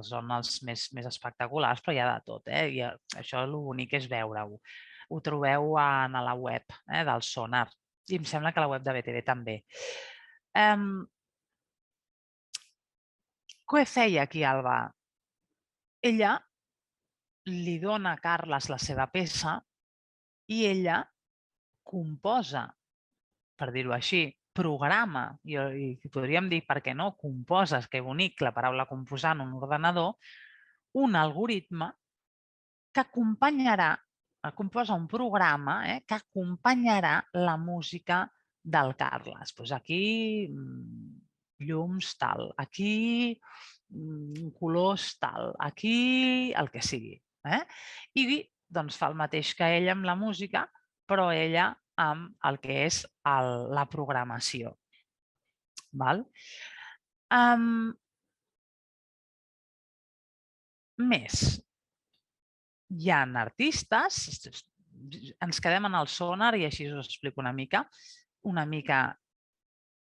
zones més espectaculars, però hi ha de tot. I això el bonic és veure-ho. Ho trobeu a la web del Sonar i em sembla que a la web de BTV també. Què feia aquí Alba? Ella li dona a Carles la seva peça i ella composa, per dir-ho així, programa, i podríem dir, per què no, composes, que bonic la paraula composar en un ordenador, un algoritme que acompanyarà, composa un programa que acompanyarà la música del Carles. Aquí llums tal, aquí colors tal, aquí el que sigui. I fa el mateix que ella amb la música, però ella amb el que és la programació. Més, hi ha artistes, ens quedem en el Sonar i així us explico una mica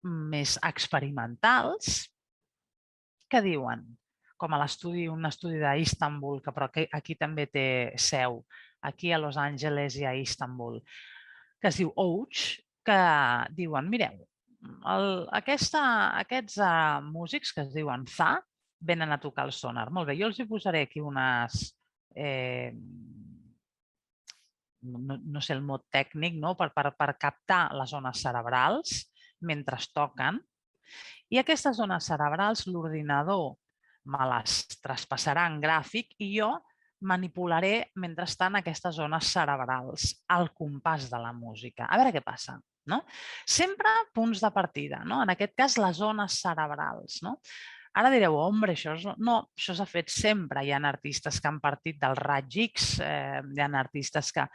més experimentals, que diuen, com a un estudi d'Istanbul, que però aquí també té seu, aquí a Los Angeles i a Istanbul, que es diu Ouch, que diuen, mireu, aquests músics que es diuen Za venen a tocar el Sonar. Molt bé, jo els hi posaré aquí unes... no sé el mot tècnic, per captar les zones cerebrals mentre toquen. I aquestes zones cerebrals l'ordinador me les traspassarà en gràfic i jo manipularé mentrestant aquestes zones cerebrals al compàs de la música. A veure què passa. Sempre punts de partida. En aquest cas, les zones cerebrals. Ara direu, hombre, no, això s'ha fet sempre. Hi ha artistes que han partit del raig X, hi ha artistes que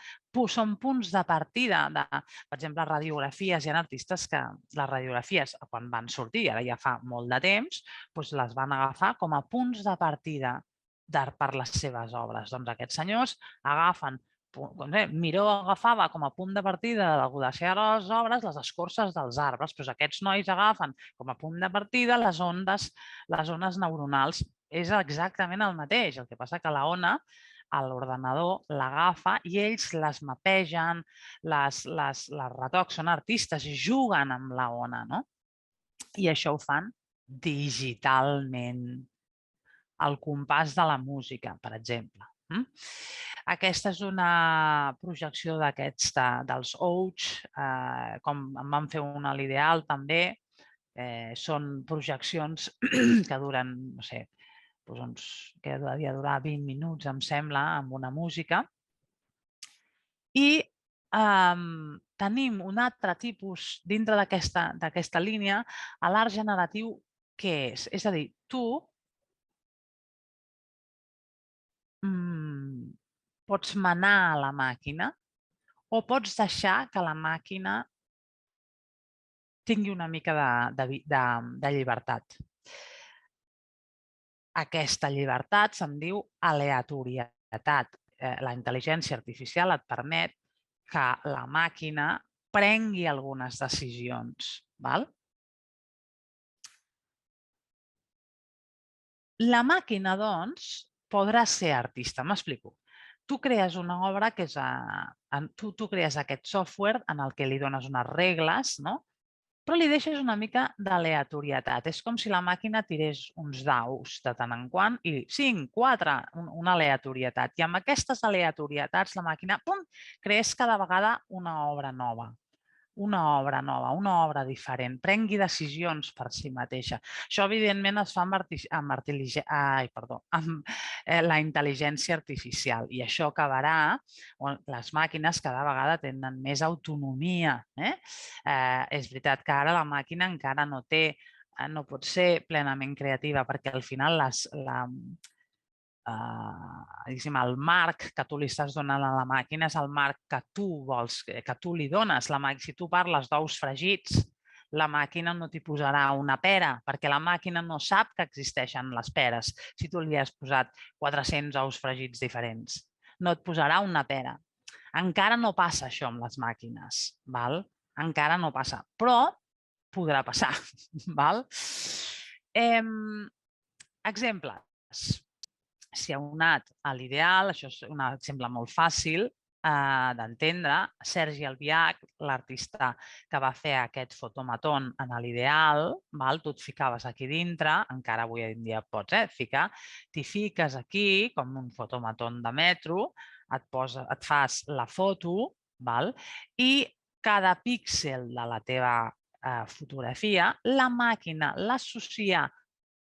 són punts de partida, per exemple, radiografies. Hi ha artistes que les radiografies, quan van sortir, ara ja fa molt de temps, les van agafar com a punts de partida per les seves obres. Doncs aquests senyors agafen Miró agafava com a punt de partida de les seves obres les escorces dels arbres, però aquests nois agafen com a punt de partida les ones neuronals. És exactament el mateix, el que passa que la ona l'ordenador l'agafa i ells les mapegen, les retocs, són artistes i juguen amb la ona, no? I això ho fan digitalment, al compàs de la música, per exemple. Aquesta és una projecció dels Ouch, com en vam fer una a l'Ideal també. Són projeccions que duren, no sé, que devia durar 20 minuts, em sembla, amb una música. I tenim un altre tipus dintre d'aquesta línia, l'art generatiu, què és? És a dir, tu pots manar a la màquina o pots deixar que la màquina tingui una mica de llibertat. Aquesta llibertat se'n diu aleatorietat. La intel·ligència artificial et permet que la màquina prengui algunes decisions. La màquina, doncs, podrà ser artista. M'explico. Tu crees una obra que és... Tu crees aquest software en el que li dones unes regles, no? Però li deixes una mica d'aleatorietat. És com si la màquina tirés uns daus de tant en quant i 5, 4, una aleatorietat. I amb aquestes aleatorietats la màquina crees cada vegada una obra nova, una obra diferent, prengui decisions per si mateixa. Això, evidentment, es fa amb la intel·ligència artificial i això acabarà, les màquines cada vegada tenen més autonomia. És veritat que ara la màquina encara no pot ser plenament creativa perquè al final el marc que tu li estàs donant a la màquina és el marc que tu vols, que tu li dones. Si tu parles d'ous fregits, la màquina no t'hi posarà una pera, perquè la màquina no sap que existeixen les peres si tu li has posat 400 ous fregits diferents. No et posarà una pera. Encara no passa això amb les màquines, encara no passa, però podrà passar. Exemples. Si heu anat a l'Ideal, això és un exemple molt fàcil d'entendre, Sergi Albiach, l'artista que va fer aquest fotomaton en l'Ideal, tu et ficaves aquí dintre, encara avui en dia pots ficar, t'hi fiques aquí com un fotomaton de metro, et fas la foto i cada píxel de la teva fotografia, la màquina l'associa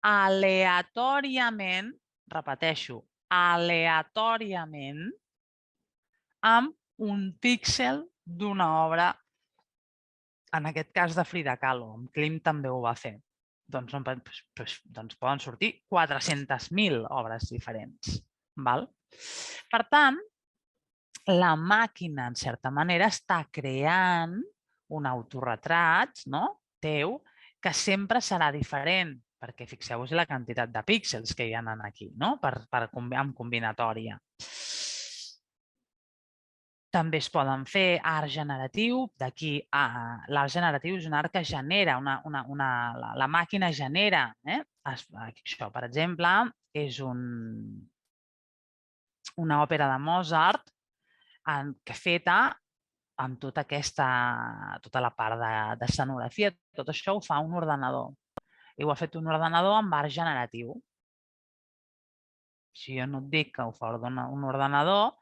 aleatòriament, repeteixo, aleatòriament, amb un píxel d'una obra, en aquest cas de Frida Kahlo. Amb Klim també ho va fer. Doncs poden sortir 400.000 obres diferents. Per tant, la màquina, en certa manera, està creant un autorretrat teu que sempre serà diferent, perquè fixeu-vos la quantitat de píxels que hi ha aquí, amb combinatòria. També es poden fer art generatiu. D'aquí, l'art generatiu és un art que genera, la màquina genera. Això, per exemple, és una òpera de Mozart feta amb tota la part d'escenografia. Tot això ho fa un ordenador. I ho ha fet un ordenador amb art generatiu. Si jo no et dic que ho fa un ordenador,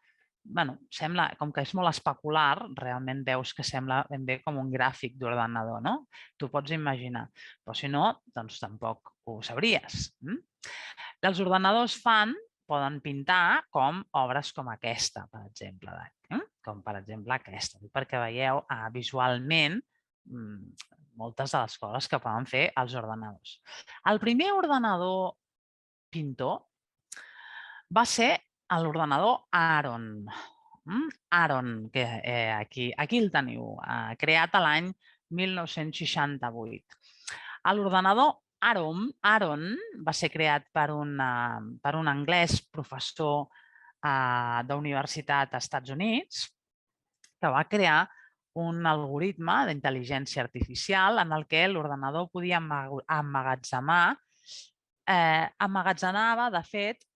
sembla, com que és molt especular, realment veus que sembla ben bé com un gràfic d'ordenador, no? T'ho pots imaginar. Però si no, doncs tampoc ho sabries. Els ordenadors poden pintar com obres com aquesta, per exemple. Com per exemple aquesta, perquè veieu visualment moltes de les coses que poden fer els ordenadors. El primer ordenador pintor va ser l'ordenador Aron. Aron, que aquí el teniu, creat a l'any 1968. L'ordenador Aron va ser creat per un anglès professor d'universitat als Estats Units que va crear un algoritme d'intel·ligència artificial en el que l'ordenador podia emmagatzemar, emmagatzemava, de fet,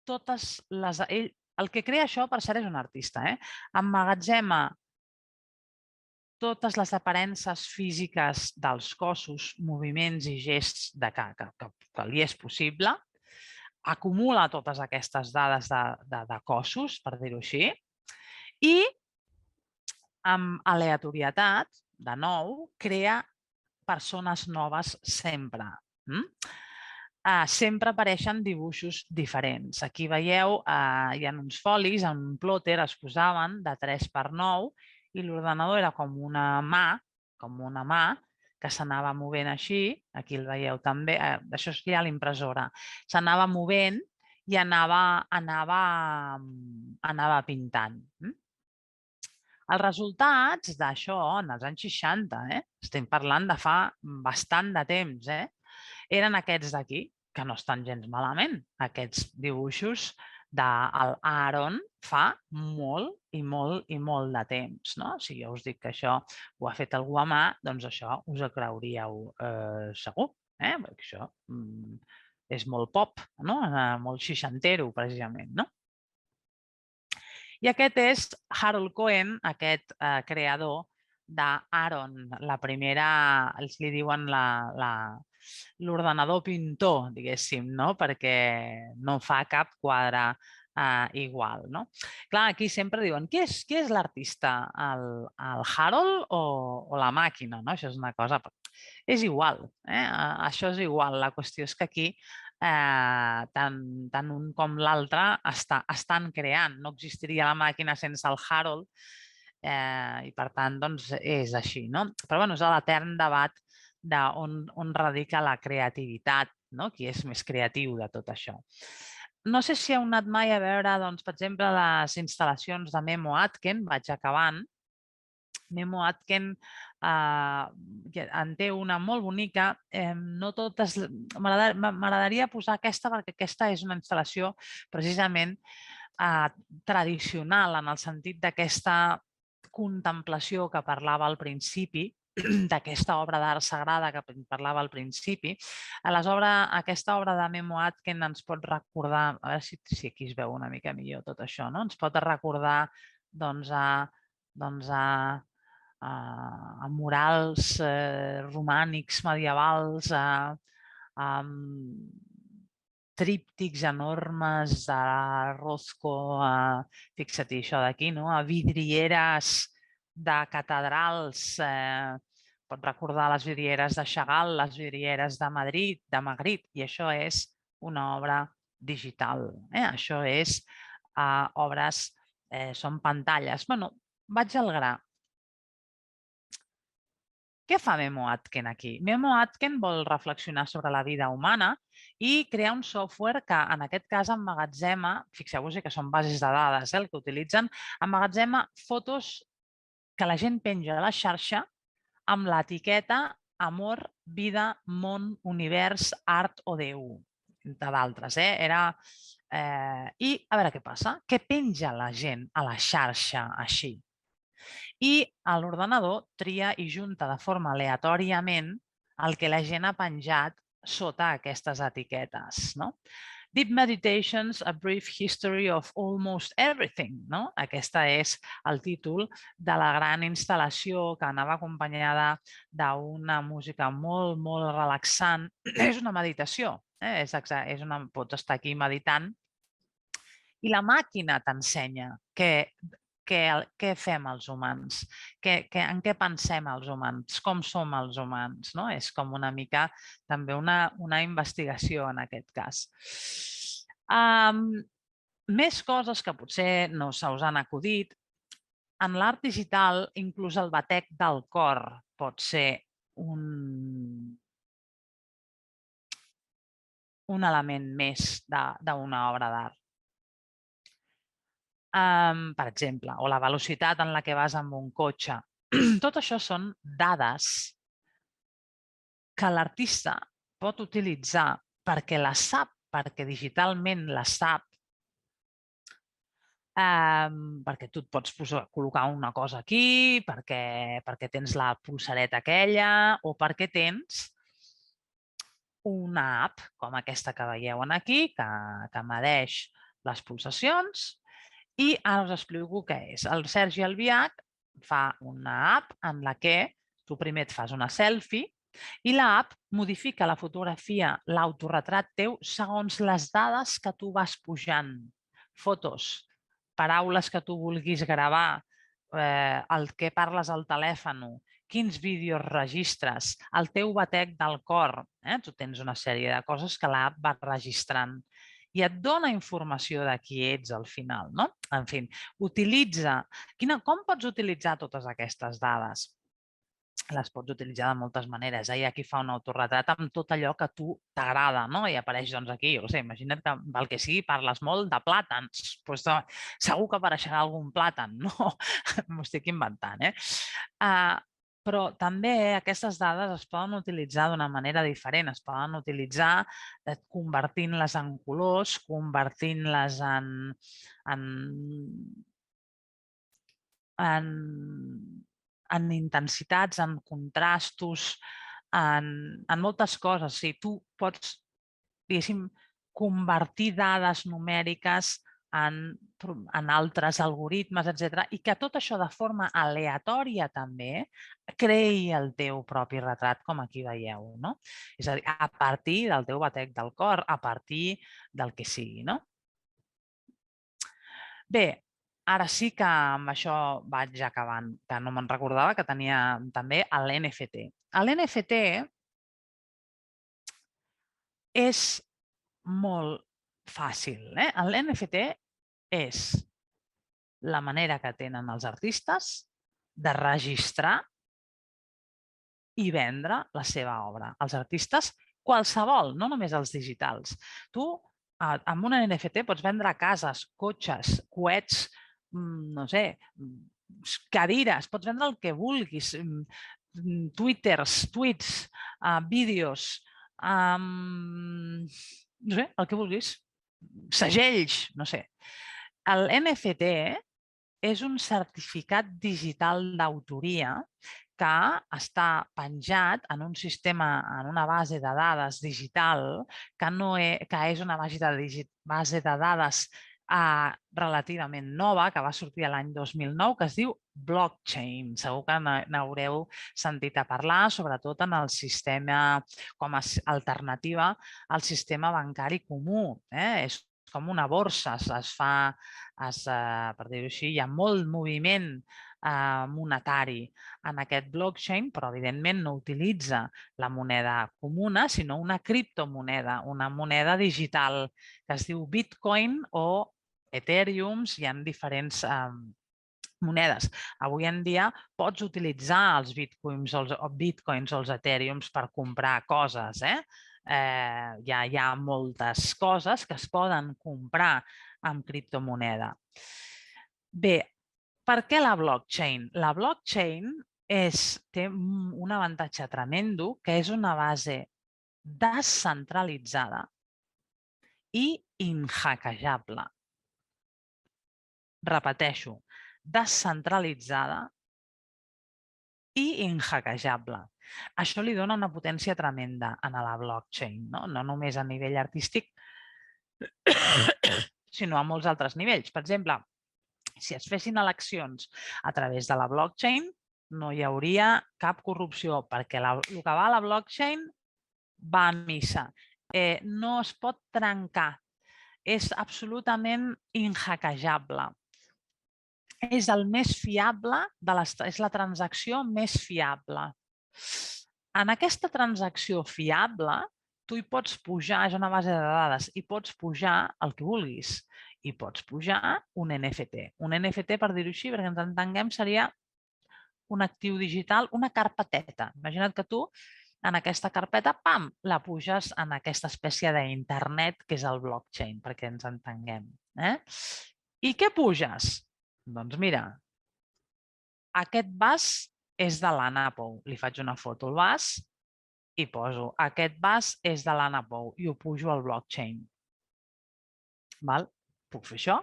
totes les... El que crea això, per cert, és un artista, emmagatzema totes les aparences físiques dels cossos, moviments i gests que li és possible, acumula totes aquestes dades de cossos, per dir-ho així, i amb aleatorietat, de nou, crea persones noves sempre. Sempre apareixen dibuixos diferents. Aquí veieu, hi ha uns folis, en un plòter es posaven de 3x9 i l'ordenador era com una mà que s'anava movent així, aquí el veieu també, això és ja l'impressora, s'anava movent i anava pintant. Els resultats d'això, en els anys 60, estem parlant de fa bastant de temps, eren aquests d'aquí, que no estan gens malament. Aquests dibuixos d'Aaron fa molt i molt i molt de temps. Si jo us dic que això ho ha fet algú a mà, doncs això us ho creuríeu segur, perquè això és molt pop, molt seixantero, precisament. I aquest és Harold Cohen, aquest creador d'Aaron, la primera, ells li diuen l'ordenador pintor, diguéssim, perquè no fa cap quadre igual. Clar, aquí sempre diuen, qui és l'artista? El Harold o la màquina? Això és una cosa... És igual, això és igual. La qüestió és que aquí tant un com l'altre estan creant. No existiria la màquina sense el Harold i, per tant, doncs és així. Però és l'etern debat d'on radica la creativitat, qui és més creatiu de tot això. No sé si heu anat mai a veure, per exemple, les instal·lacions de Memo Atkin, vaig acabant. Memo Atkin en té una molt bonica. No totes... M'agradaria posar aquesta perquè aquesta és una instal·lació precisament tradicional en el sentit d'aquesta contemplació que parlava al principi, d'aquesta obra d'art sagrada que parlava al principi. Aquesta obra de Memo Atkin ens pot recordar, a veure si aquí es veu una mica millor tot això, ens pot recordar a murals romànics medievals, tríptics enormes de Rothko, fixa-t'hi això d'aquí, a vidrieres de catedrals, pot recordar les vidrieres de Chagall, les vidrieres de Madrid, de Magritte, i això és una obra digital. Això és obres, són pantalles. Vaig al gra. Què fa Memo Atkin aquí? Memo Atkin vol reflexionar sobre la vida humana i crear un software que, en aquest cas, emmagatzema, fixeu-vos que són bases de dades el que utilitzen, emmagatzema fotos que la gent penja a la xarxa amb l'etiqueta amor, vida, món, univers, art o Déu, entre d'altres. I a veure què passa. Què penja la gent a la xarxa així? I l'ordenador tria i junta de forma aleatòriament el que la gent ha penjat sota aquestes etiquetes. Deep Meditations, A Brief History of Almost Everything. Aquest és el títol de la gran instal·lació que anava acompanyada d'una música molt, molt relaxant. És una meditació, pots estar aquí meditant i la màquina t'ensenya què fem els humans, en què pensem els humans, com som els humans. És com una mica també una investigació en aquest cas. Més coses que potser no se us han acudit. en l'art digital, inclús el batec del cor pot ser un element més d'una obra d'art. Per exemple, o la velocitat en la que vas amb un cotxe. Tot això són dades que l'artista pot utilitzar perquè les sap, perquè digitalment les sap, perquè tu et pots col·locar una cosa aquí, perquè tens la pulsareta aquella o perquè tens una app com aquesta que veieu aquí, que medeix les pulsacions. I ara us explico què és. El Sergi Albiach fa una app en la que tu primer et fas una selfie i l'app modifica la fotografia, l'autoretrat teu, segons les dades que tu vas pujant. Fotos, paraules que tu vulguis gravar, el que parles al telèfon, quins vídeos registres, el teu batec del cor. Tu tens una sèrie de coses que l'app va registrant i et dona informació de qui ets al final. En fi, utilitza... Com pots utilitzar totes aquestes dades? Les pots utilitzar de moltes maneres. Hi ha qui fa un autorretrat amb tot allò que a tu t'agrada, no? I apareix aquí, jo sé, imagina't que pel que sigui parles molt de plàtans, doncs segur que apareixerà algun plàtan, no? M'ho estic inventant, però també aquestes dades es poden utilitzar d'una manera diferent. Es poden utilitzar convertint-les en colors, convertint-les en intensitats, en contrastos, en moltes coses. O sigui, tu pots, diguéssim, convertir dades numèriques en altres algoritmes, etc. I que tot això de forma aleatòria també creï el teu propi retrat, com aquí veieu. És a dir, a partir del teu batec del cor, a partir del que sigui. Bé, ara sí que amb això vaig acabant, que no me'n recordava que tenia també l'NFT. L'NFT és molt fàcil. L'NFT és la manera que tenen els artistes de registrar i vendre la seva obra. Els artistes, qualsevol, no només els digitals. Tu, amb un NFT, pots vendre cases, cotxes, coets, no sé, cadires, pots vendre el que vulguis, twitters, tweets, vídeos, no sé, el que vulguis, segells, no sé. El NFT és un certificat digital d'autoria que està penjat en un sistema, en una base de dades digital, que és una base de dades relativament nova, que va sortir l'any 2009, que es diu blockchain. Segur que n'haureu sentit a parlar, sobretot en el sistema com a alternativa al sistema bancari comú. És com una borsa, per dir-ho així, hi ha molt moviment monetari en aquest blockchain, però evidentment no utilitza la moneda comuna, sinó una criptomoneda, una moneda digital que es diu Bitcoin o Ethereum. Hi ha diferents monedes. Avui en dia pots utilitzar els bitcoins o els ethereums per comprar coses. Hi ha moltes coses que es poden comprar amb criptomoneda. Bé, per què la blockchain? La blockchain té un avantatge tremendo, que és una base descentralitzada i inhackejable. Repeteixo, descentralitzada i inhackejable. Això li dona una potència tremenda a la blockchain, no només a nivell artístic, sinó a molts altres nivells. Per exemple, si es fessin eleccions a través de la blockchain, no hi hauria cap corrupció, perquè el que va a la blockchain va a missa. No es pot trencar. És absolutament inhackejable. És el més fiable, és la transacció més fiable. En aquesta transacció fiable, tu hi pots pujar, és una base de dades, i pots pujar el que vulguis. i pots pujar un NFT. Un NFT, per dir-ho així, perquè ens entenguem, seria un actiu digital, una carpeteta. Imagina't que tu en aquesta carpeta, pam, la puges en aquesta espècie d'internet que és el blockchain, perquè ens entenguem. I què puges? Doncs mira, aquest vas és de l'Anna Pou. Li faig una foto al vas i poso aquest vas és de l'Anna Pou i ho pujo al blockchain. Puc fer això?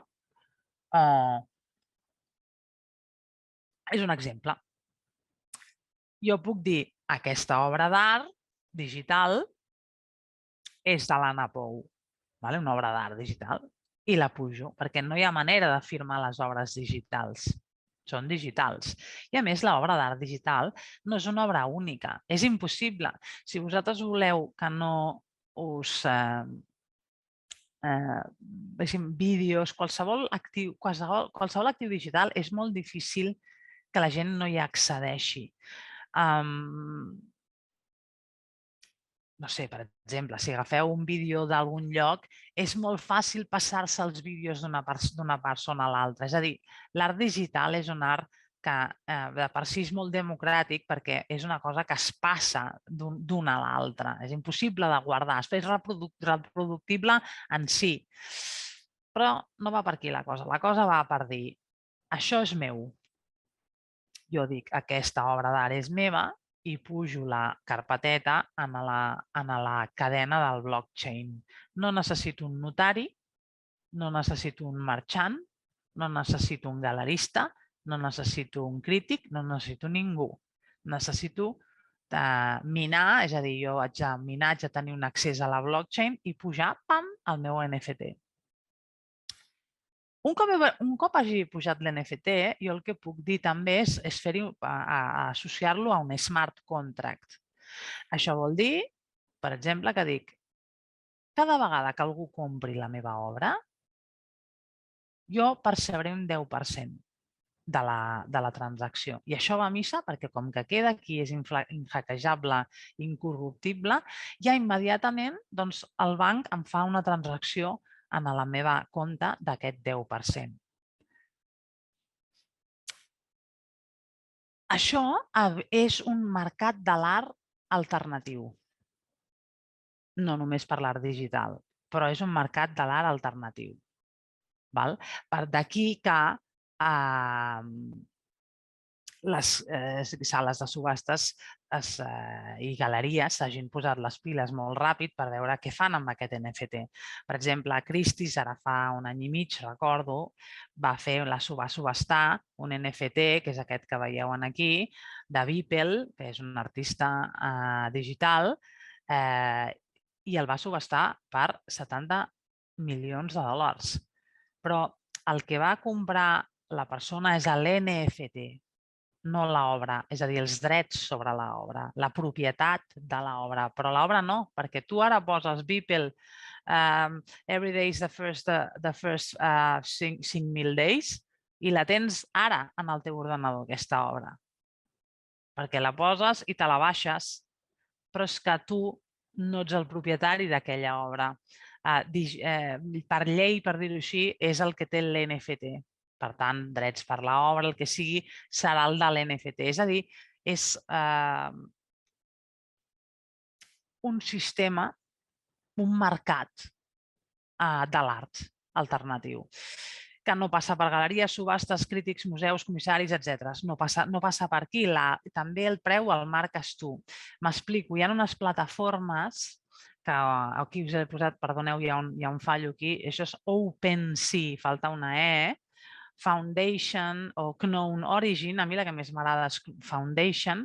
És un exemple. Jo puc dir aquesta obra d'art digital és de l'Anna Pou, una obra d'art digital, i la pujo, perquè no hi ha manera de firmar les obres digitals. Són digitals. I a més, l'obra d'art digital no és una obra única. És impossible. Si vosaltres voleu que no us vídeos, qualsevol actiu digital, és molt difícil que la gent no hi accedeixi. No sé, per exemple, si agafeu un vídeo d'algun lloc, és molt fàcil passar-se els vídeos d'una persona a l'altra. És a dir, l'art digital és un art que de per si és molt democràtic perquè és una cosa que es passa d'una a l'altra. És impossible de guardar, és reproductible en si. Però no va per aquí la cosa. La cosa va per dir, això és meu. Jo dic, aquesta obra d'art és meva, i pujo la carpeteta en la cadena del blockchain. No necessito un notari, no necessito un marxant, no necessito un galerista, no necessito un crític, no necessito ningú. Necessito minar, és a dir, jo haig de minar, haig de tenir un accés a la blockchain i pujar, pam, el meu NFT. Un cop hagi pujat l'NFT, jo el que puc dir també és associar-lo a un smart contract. Això vol dir, per exemple, que dic, cada vegada que algú compri la meva obra, jo percebré un 10% de la transacció. I això va a missa perquè com que queda aquí, és inhackejable, incorruptible, ja immediatament el banc em fa una transacció en la meva compte d'aquest 10%. Això és un mercat de l'art alternatiu. No només per l'art digital, però és un mercat de l'art alternatiu. D'aquí que les sales de subhastes i galeries s'hagin posat les piles molt ràpid per veure què fan amb aquest NFT. Per exemple, Christie's ara fa un any i mig, recordo, va subhastar un NFT, que és aquest que veieu aquí, de Beeple, que és un artista digital, i el va subhastar per 70 milions de dòlars. Però el que va comprar la persona és l'NFT, no l'obra, és a dir, els drets sobre l'obra, la propietat de l'obra, però l'obra no, perquè tu ara poses Beeple Every Day is the first 5.000 days i la tens ara en el teu ordenador, aquesta obra, perquè la poses i te la baixes, però és que tu no ets el propietari d'aquella obra. Per llei, per dir-ho així, és el que té l'NFT. Per tant, drets per l'obra, el que sigui, serà el de l'NFT. És a dir, és un sistema, un mercat de l'art alternatiu, que no passa per galeries, subhastes, crítics, museus, comissaris, etc. No passa per aquí. També el preu el marques tu. M'explico, hi ha unes plataformes que aquí us he posat, perdoneu, hi ha un fallo aquí, això és OpenSea, falta una E, Foundation o Known Origin, a mi la que més m'agrada és Foundation.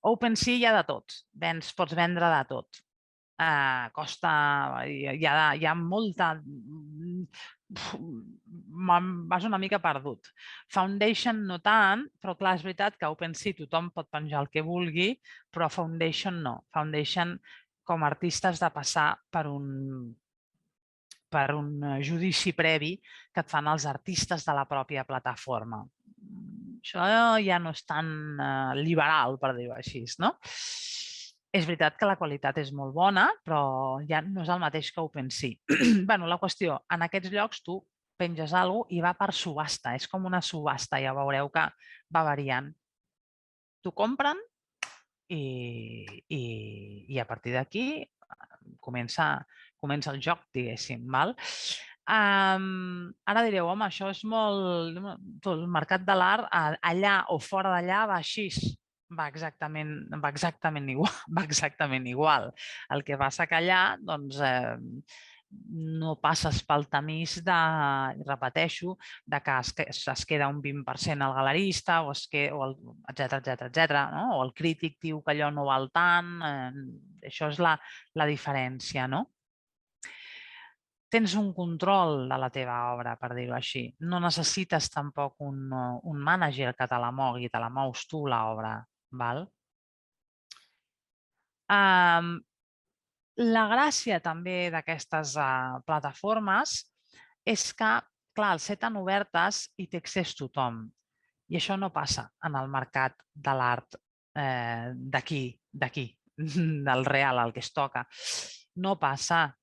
OpenSea hi ha de tot, pots vendre de tot. Costa, hi ha molta... Vas una mica perdut. Foundation no tant, però clar, és veritat que OpenSea tothom pot penjar el que vulgui, però Foundation no. Foundation, com a artista, has de passar per un judici previ que et fan els artistes de la pròpia plataforma. Això ja no és tan liberal, per dir-ho així, no? És veritat que la qualitat és molt bona, però ja no és el mateix que OpenSea. La qüestió, en aquests llocs tu penges alguna cosa i va per subhasta. És com una subhasta, ja veureu que va variant. T'ho compren i a partir d'aquí comença el joc, diguéssim. Ara direu, home, això és molt... El mercat de l'art allà o fora d'allà va així. Va exactament igual. Va exactament igual. El que passa que allà, doncs, no passes pel tamís de, repeteixo, de que es queda un 20% al galerista, o etcètera, no? O el crític diu que allò no val tant. Això és la diferència, no? Tens un control de la teva obra, per dir-ho així. No necessites tampoc un mànager que te la mogui, te la mous tu, l'obra. La gràcia també d'aquestes plataformes és que, clar, al ser tan obertes hi té accés tothom. I això no passa en el mercat de l'art d'aquí, del real, el que es toca. No passa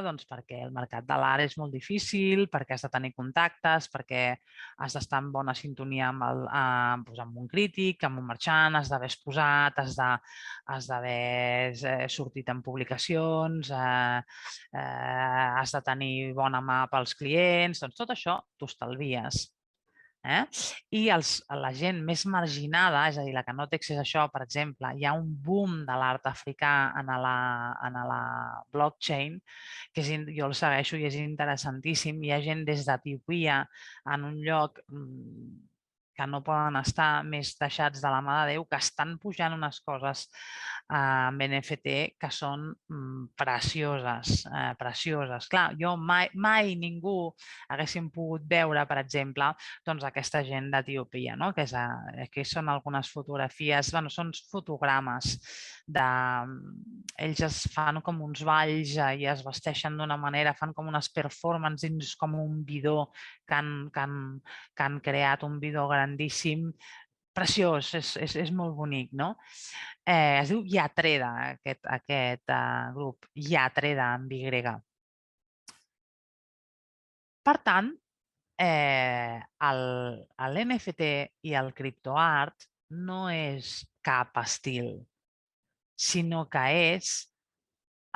doncs, perquè el mercat de l'art és molt difícil, perquè has de tenir contactes, perquè has d'estar en bona sintonia amb un crític, amb un marxant, has d'haver exposat, has d'haver sortit en publicacions, has de tenir bona mà pels clients, doncs tot això t'ho estalvies. I la gent més marginada, és a dir, la que no té accés a això, per exemple, hi ha un boom de l'art africà en la blockchain, que jo el segueixo i és interessantíssim. Hi ha gent des d'Etiòpia en un lloc que no poden estar més deixats de la mà de Déu, que estan pujant unes coses amb NFT que són precioses, precioses. Clar, jo mai ningú haguéssim pogut veure, per exemple, doncs aquesta gent d'Etiòpia, no? Que aquí són algunes fotografies, són fotogrames ells es fan com uns balls i es vesteixen d'una manera, fan com unes performances, com un bidó que han creat, un bidó grandíssim, preciós, és molt bonic, no? Es diu Yatreda, aquest grup, Yatreda amb Y. Per tant, l'NFT i el criptoart no és cap estil, sinó que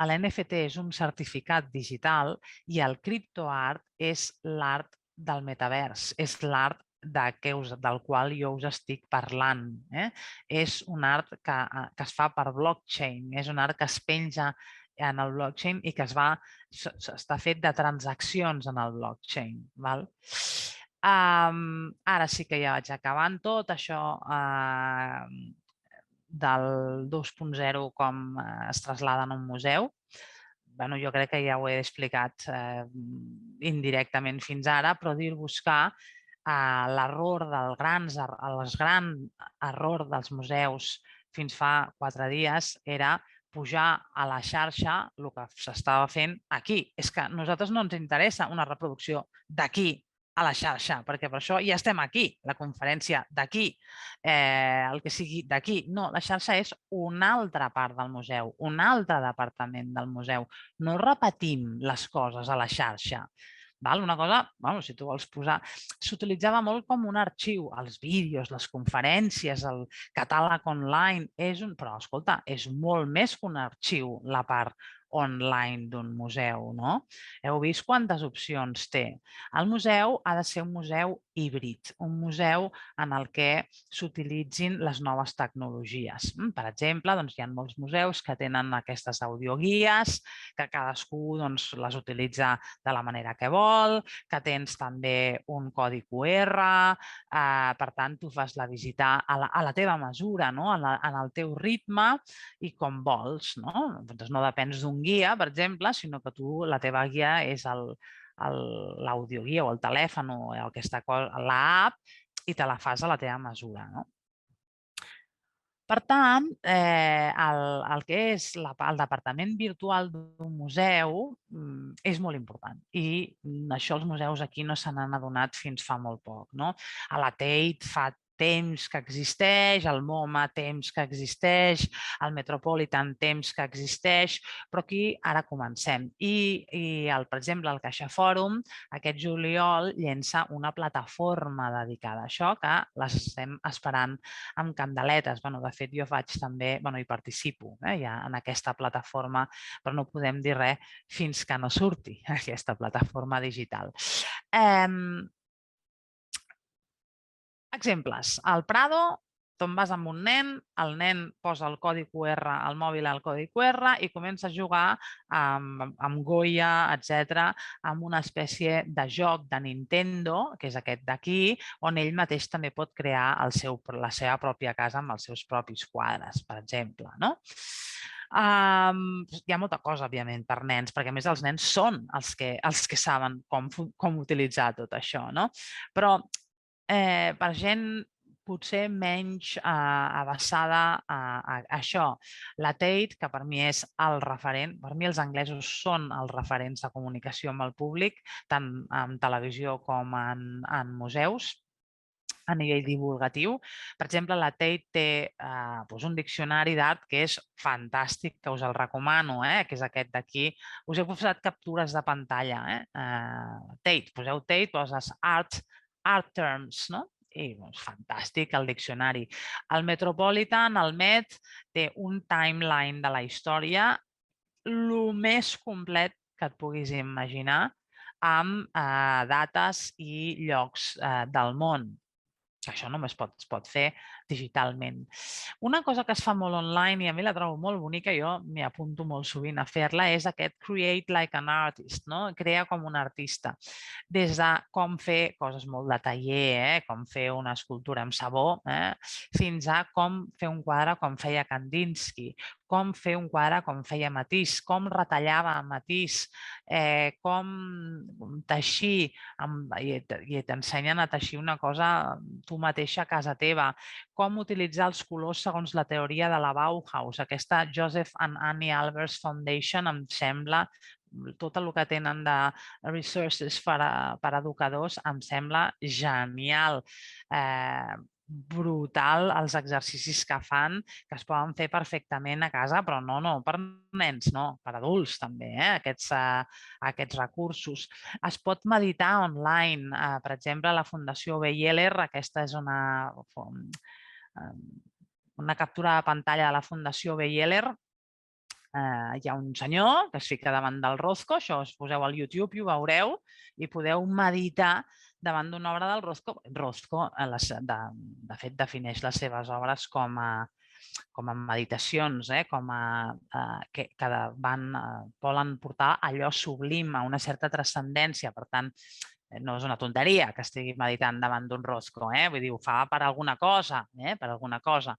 l'NFT és un certificat digital i el criptoart és l'art del metavers, és l'art del qual jo us estic parlant. És un art que es fa per blockchain, és un art que es penja en el blockchain i que està fet de transaccions en el blockchain. Ara sí que ja vaig acabant tot això del 2.0 com es traslada en un museu. Jo crec que ja ho he explicat indirectament fins ara, però dir-vos que l'error el gran error dels museus fins fa 4 dies era pujar a la xarxa el que s'estava fent aquí. És que a nosaltres no ens interessa una reproducció d'aquí a la xarxa, perquè per això ja estem aquí, la conferència d'aquí, el que sigui d'aquí. No, la xarxa és una altra part del museu, un altre departament del museu. No repetim les coses a la xarxa. Una cosa, si tu vols posar... S'utilitzava molt com un arxiu, els vídeos, les conferències, el catàleg online, però escolta, és molt més que un arxiu la part online d'un museu, no? Heu vist quantes opcions té. El museu ha de ser un museu híbrid, un museu en el que s'utilitzin les noves tecnologies. Per exemple, hi ha molts museus que tenen aquestes audioguies, que cadascú les utilitza de la manera que vol, que tens també un codi QR, per tant, tu fas la visita a la teva mesura, en el teu ritme i com vols. Doncs no depens d'un guia, per exemple, sinó que la teva guia és l'audioguia o el telèfon o aquesta cosa, l'app, i te la fas a la teva mesura. Per tant, el que és el departament virtual d'un museu és molt important i això els museus aquí no se n'han adonat fins fa molt poc. A la Tate fa temps que existeix, el MoMA temps que existeix, el Metropolitan temps que existeix, però aquí ara comencem. I per exemple, el Caixa Fòrum aquest juliol llença una plataforma dedicada a això que les estem esperant amb candeletes. De fet, jo faig també, hi participo ja en aquesta plataforma, però no podem dir res fins que no surti aquesta plataforma digital. Exemples. Al Prado, te'n vas amb un nen, el nen posa el codi QR al mòbil al codi QR i comença a jugar amb Goya, etc., amb una espècie de joc de Nintendo, que és aquest d'aquí, on ell mateix també pot crear la seva pròpia casa amb els seus propis quadres, per exemple. Hi ha molta cosa, òbviament, per nens, perquè a més els nens són els que saben com utilitzar tot això. Però per gent potser menys avesada a això. La Tate, que per mi és el referent, per mi els anglesos són els referents de comunicació amb el públic, tant en televisió com en museus, a nivell divulgatiu. Per exemple, la Tate té un diccionari d'art que és fantàstic, que us el recomano, que és aquest d'aquí. Us he posat captures de pantalla. Tate, poseu Tate, poses art terms, i fantàstic el diccionari. El Metropolitan, el Met, té un timeline de la història el més complet que et puguis imaginar amb dates i llocs del món. Això només es pot fer digitalment. Una cosa que es fa molt online i a mi la trobo molt bonica, jo m'hi apunto molt sovint a fer-la, és aquest create like an artist, crea com un artista. Des de com fer coses molt de taller, com fer una escultura amb sabó, fins a com fer un quadre com feia Kandinsky, com fer un quadre com feia Matisse, com retallava Matisse, com teixir, i t'ensenyen a teixir una cosa tu mateixa a casa teva, com utilitzar els colors segons la teoria de la Bauhaus. Aquesta Joseph and Annie Albers Foundation em sembla, tot el que tenen de resources per a educadors, em sembla genial. Brutal els exercicis que fan, que es poden fer perfectament a casa, però no per nens, no, per adults també, aquests recursos. Es pot meditar online, per exemple, a la Fundació Beyeler, aquesta és una captura de pantalla de la Fundació Beyeler. Hi ha un senyor que es fica davant del Rothko, això us poseu al YouTube i ho veureu, i podeu meditar davant d'una obra del Rothko. Rothko, de fet, defineix les seves obres com a meditacions, que volen portar allò sublim, a una certa transcendència. Per tant, no és una tonteria que estigui meditant davant d'un Rothko, vull dir, ho fa per alguna cosa, per alguna cosa.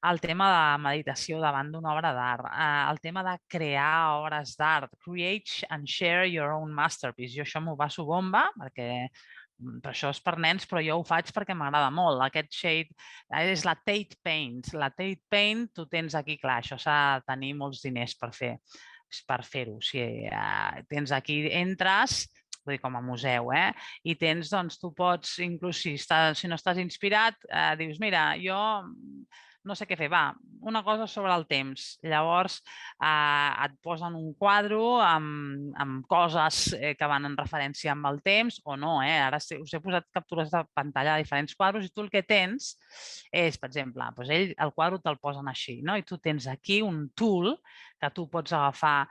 El tema de meditació davant d'una obra d'art, el tema de crear obres d'art, create and share your own masterpiece. Jo això m'ho passo bomba, perquè això és per nens, però jo ho faig perquè m'agrada molt. Aquest shade és la Tate Paint. La Tate Paint, tu tens aquí, clar, això s'ha de tenir molts diners per fer-ho. Si tens aquí, entres, vull dir, com a museu, i tens, doncs, tu pots, inclús si no estàs inspirat, dius, mira, jo no sé què fer, va, una cosa sobre el temps. Llavors et posen un quadre amb coses que van en referència amb el temps o no. Ara us he posat captures de pantalla de diferents quadres i tu el que tens és, per exemple, el quadre te'l posen així, i tu tens aquí un tool que tu pots agafar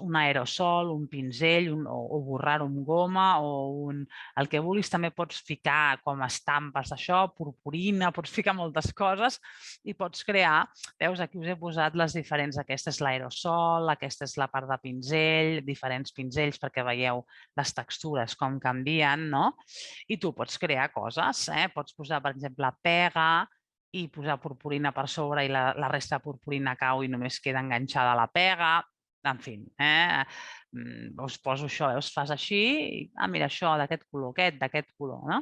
un aerosol, un pinzell o borrar-ho amb goma o el que vulguis. També pots ficar com estampes d'això, purpurina, pots ficar moltes coses i pots crear. Veus, aquí us he posat les diferents. Aquesta és l'aerosol, aquesta és la part de pinzell, diferents pinzells perquè veieu les textures com canvien, no? I tu pots crear coses, pots posar, per exemple, pega i posar purpurina per sobre i la resta de purpurina cau i només queda enganxada a la pega. En fi, us poso això, us fas així, mira això, d'aquest color, no?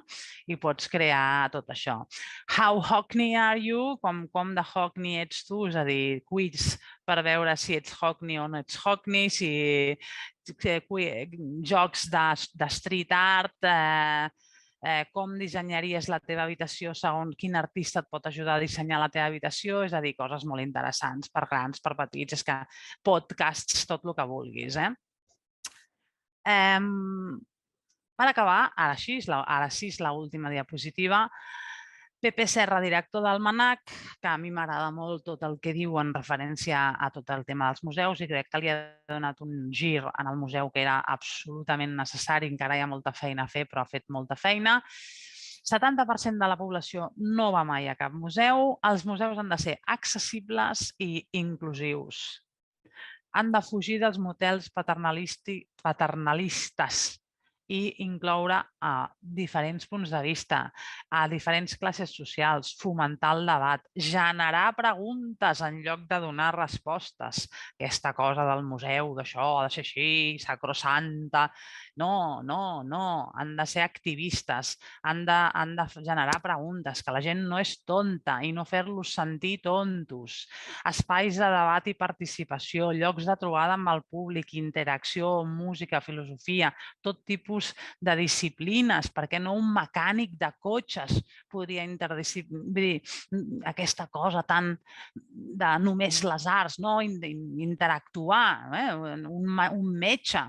I pots crear tot això. How Hockney are you? Com de Hockney ets tu? És a dir, quiz per veure si ets Hockney o no ets Hockney, jocs de street art, com dissenyaries la teva habitació segons quin artista et pot ajudar a dissenyar la teva habitació, és a dir, coses molt interessants per grans, per petits, és que podcasts, tot el que vulguis. Per acabar, ara sí, l'última diapositiva. Pepe Serra, director del MANAC, que a mi m'agrada molt tot el que diu en referència a tot el tema dels museus i crec que li ha donat un gir en el museu que era absolutament necessari, encara hi ha molta feina a fer, però ha fet molta feina. 70% de la població no va mai a cap museu. Els museus han de ser accessibles i inclusius. Han de fugir dels models paternalistes i incloure diferents punts de vista, a diferents classes socials, fomentar el debat, generar preguntes en lloc de donar respostes. Aquesta cosa del museu, d'això, ha de ser així, sacrosanta. No, no, no. Han de ser activistes, han de generar preguntes, que la gent no és tonta i no fer-los sentir tontos. Espais de debat i participació, llocs de trobada amb el públic, interacció, música, filosofia, tot tipus de disciplines, perquè no un mecànic de cotxes podria aquesta cosa tan de només les arts, no? Interactuar, un metge,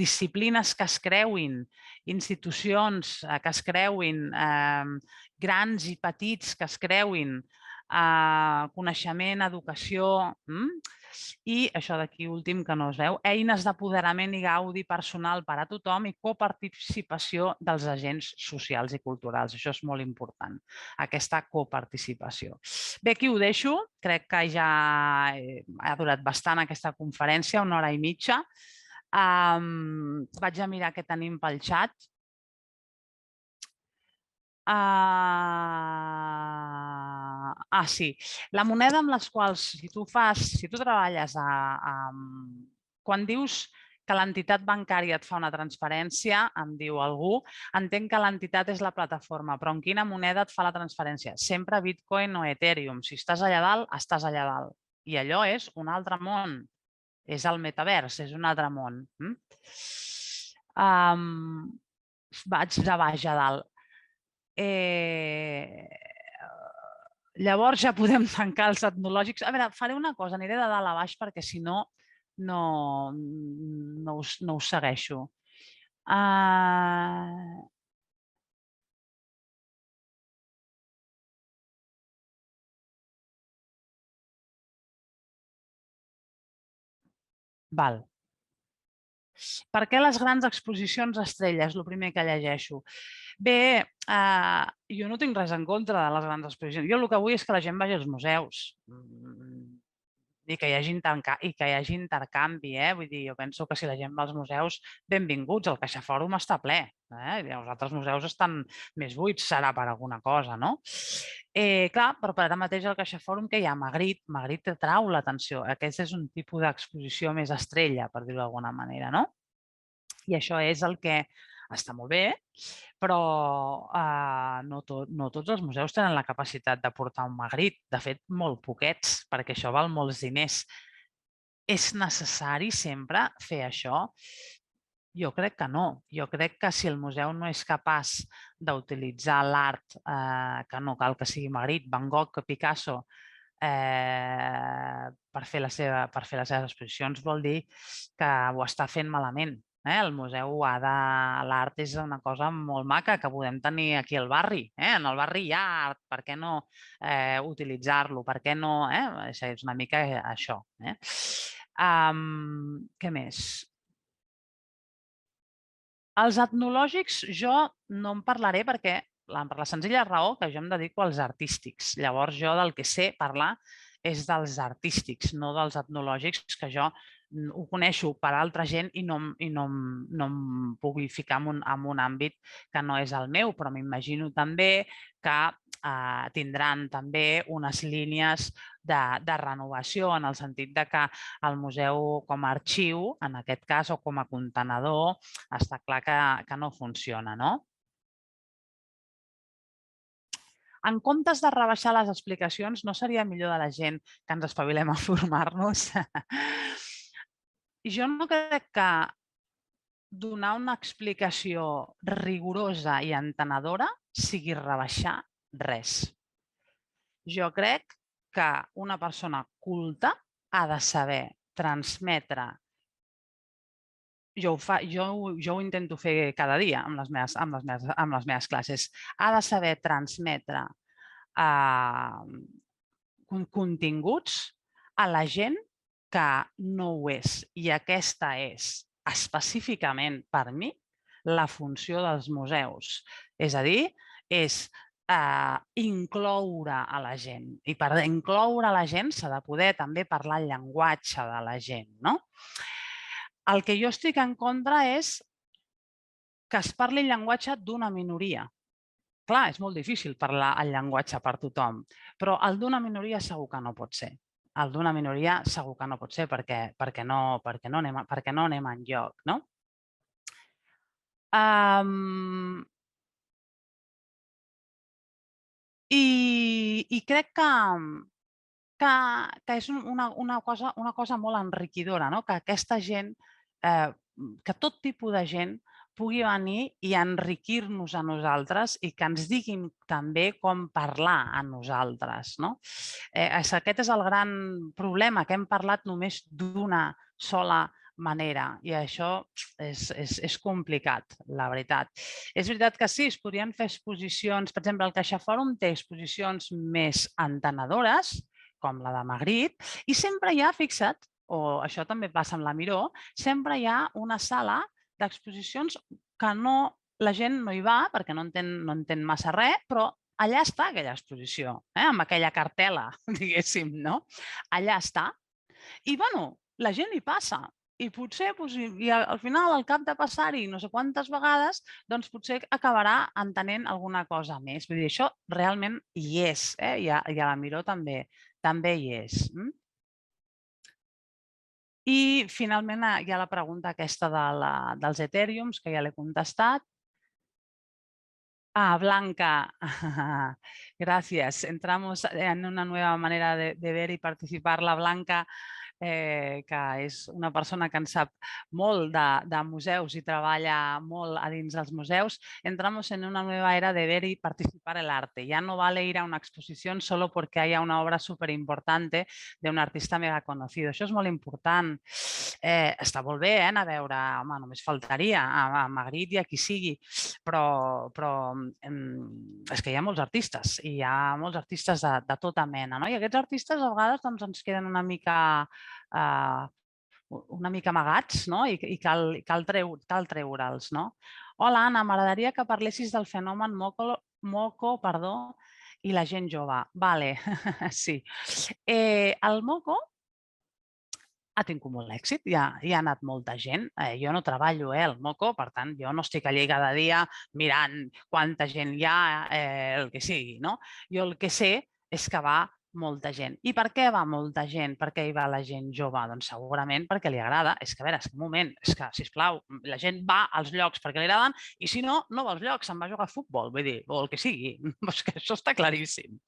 disciplines que es creuin, institucions que es creuin, grans i petits que es creuin, coneixement, educació, i això d'aquí últim que no es veu, eines d'apoderament i gaudi personal per a tothom i coparticipació dels agents socials i culturals. Això és molt important, aquesta coparticipació. Bé, aquí ho deixo. Crec que ja ha durat bastant aquesta conferència, 1 hora i mitja. Vaig a mirar què tenim pel xat. Sí. La moneda amb les quals, si tu treballes quan dius que l'entitat bancària et fa una transferència, em diu algú, entenc que l'entitat és la plataforma, però en quina moneda et fa la transferència? Sempre Bitcoin o Ethereum. Si estàs allà dalt, estàs allà dalt. I allò és un altre món. És el metavers, és un altre món. Vaig de baix a dalt. Llavors ja podem tancar els etnològics. A veure, faré una cosa, aniré de dalt a baix perquè si no, no us segueixo. Val. Per què les grans exposicions estrelles? El primer que llegeixo. Bé, jo no tinc res en contra de les grans exposicions. Jo el que vull és que la gent vagi als museus i que hi hagi intercanvi. Vull dir, jo penso que si la gent va als museus, benvinguts. El CaixaFòrum està ple. Els altres museus estan més buits, serà per alguna cosa, no? Clar, però per ara mateix el CaixaFòrum que hi ha, Magritte trau l'atenció. Aquest és un tipus d'exposició més estrella, per dir-ho d'alguna manera, no? I això és el que està molt bé, però no tots els museus tenen la capacitat de portar un Magritte. De fet, molt poquets, perquè això val molts diners. És necessari sempre fer això? Jo crec que no. Jo crec que si el museu no és capaç d'utilitzar l'art, que no cal que sigui Magritte, Van Gogh, Picasso, per fer les seves exposicions, vol dir que ho està fent malament. El museu l'art és una cosa molt maca que podem tenir aquí al barri. En el barri hi ha art, per què no utilitzar-lo? Per què no? És una mica això. Què més? Els etnològics jo no en parlaré perquè per la senzilla raó que jo em dedico als artístics. Llavors jo del que sé parlar és dels artístics, no dels etnològics, que jo ho coneixo per altra gent i no em pugui ficar en un àmbit que no és el meu, però m'imagino també que tindran també unes línies de renovació en el sentit que el museu com a arxiu, en aquest cas, o com a contenedor, està clar que no funciona, no? En comptes de rebaixar les explicacions, no seria millor de la gent que ens espavilem a formar-nos? Jo no crec que donar una explicació rigorosa i entenedora sigui rebaixar res. Jo crec que una persona culta ha de saber transmetre. Jo ho intento fer cada dia amb les meves classes. Ha de saber transmetre continguts a la gent que no ho és. I aquesta és, específicament per mi, la funció dels museus. És a dir, és incloure a la gent. I per incloure a la gent s'ha de poder també parlar el llenguatge de la gent, no? El que jo estic en contra és que es parli el llenguatge d'una minoria. Clar, és molt difícil parlar el llenguatge per tothom, però el d'una minoria segur que no pot ser. El d'una minoria segur que no pot ser perquè no anem enlloc, no? I crec que és una cosa molt enriquidora, no? Que aquesta gent, que tot tipus de gent pugui venir i enriquir-nos a nosaltres i que ens diguin també com parlar a nosaltres, no? Aquest és el gran problema, que hem parlat només d'una sola manera i això és complicat, la veritat. És veritat que sí, es podrien fer exposicions, per exemple, el CaixaFòrum té exposicions més entenedores, com la de Magritte, i sempre hi ha, fixa't, o això també passa amb la Miró, sempre hi ha una sala d'exposicions que la gent no hi va perquè no entén massa res, però allà està aquella exposició, amb aquella cartel·la, diguéssim, no? Allà està. I, bueno, la gent hi passa. I potser, al final, al cap de passar-hi no sé quantes vegades, doncs potser acabarà entenent alguna cosa més. Vull dir, això realment hi és, i a la Miró també hi és. I finalment hi ha la pregunta aquesta dels Ethereums, que ja l'he contestat. Blanca, gracias. Entramos en una nueva manera de ver y participar. La Blanca, que és una persona que en sap molt de museus i treballa molt a dins dels museus. Entramos en una nueva era de ver y participar el arte. Ya no vale ir a una exposición solo porque haya una obra súper importante de un artista mega conocido. Això és molt important. Està molt bé anar a veure, home, només faltaria, a Magritte i a qui sigui, però és que hi ha molts artistes i hi ha molts artistes de tota mena, no? I aquests artistes a vegades ens queden una mica amagats, no? I cal treure'ls, no? Hola, Anna, m'agradaria que parlessis del fenomen moco i la gent jove. Vale, sí. El moco ha tingut molt èxit, hi ha anat molta gent. Jo no treballo el moco, per tant, jo no estic allà cada dia mirant quanta gent hi ha, el que sigui, no? Jo el que sé és que va molta gent. I per què va molta gent? Per què hi va la gent jove? Doncs segurament perquè li agrada. És que, a veure, és que un moment, és que, sisplau, la gent va als llocs perquè li agraden i si no, no va als llocs, se'n va a jugar a futbol, vull dir, o el que sigui. És que això està claríssim.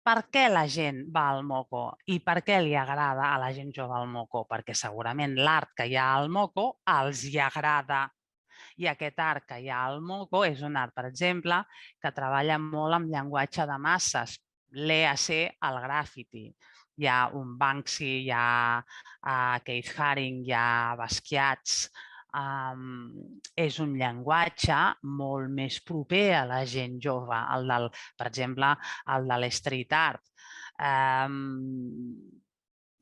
Per què la gent va al moco i per què li agrada a la gent jove el moco? Perquè segurament l'art que hi ha al moco els hi agrada. I aquest art que hi ha al moco és un art, per exemple, que treballa molt amb llenguatge de masses. Léase el grafiti. Hi ha un Banksy, hi ha Keith Haring, hi ha Basquiat. És un llenguatge molt més proper a la gent jove, per exemple, el de l'street art.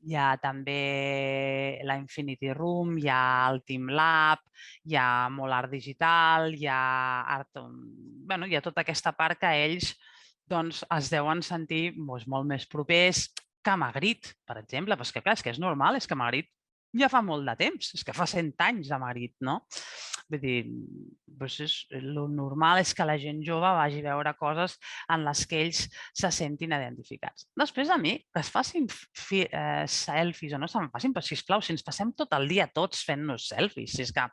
Hi ha també la Infinity Room, hi ha el Team Lab, hi ha molt art digital, hi ha art... Bé, hi ha tota aquesta part que ells es deuen sentir molt més propers que Magritte, per exemple. Però és que, clar, és que és normal, és que Magritte ja fa molt de temps, és que fa 100 anys de Magritte, no? Vull dir, el normal és que la gent jove vagi a veure coses en les que ells se sentin identificats. Després, a mi, que es facin selfies o no se'n facin, però sisplau, si ens passem tot el dia tots fent-nos selfies, si és que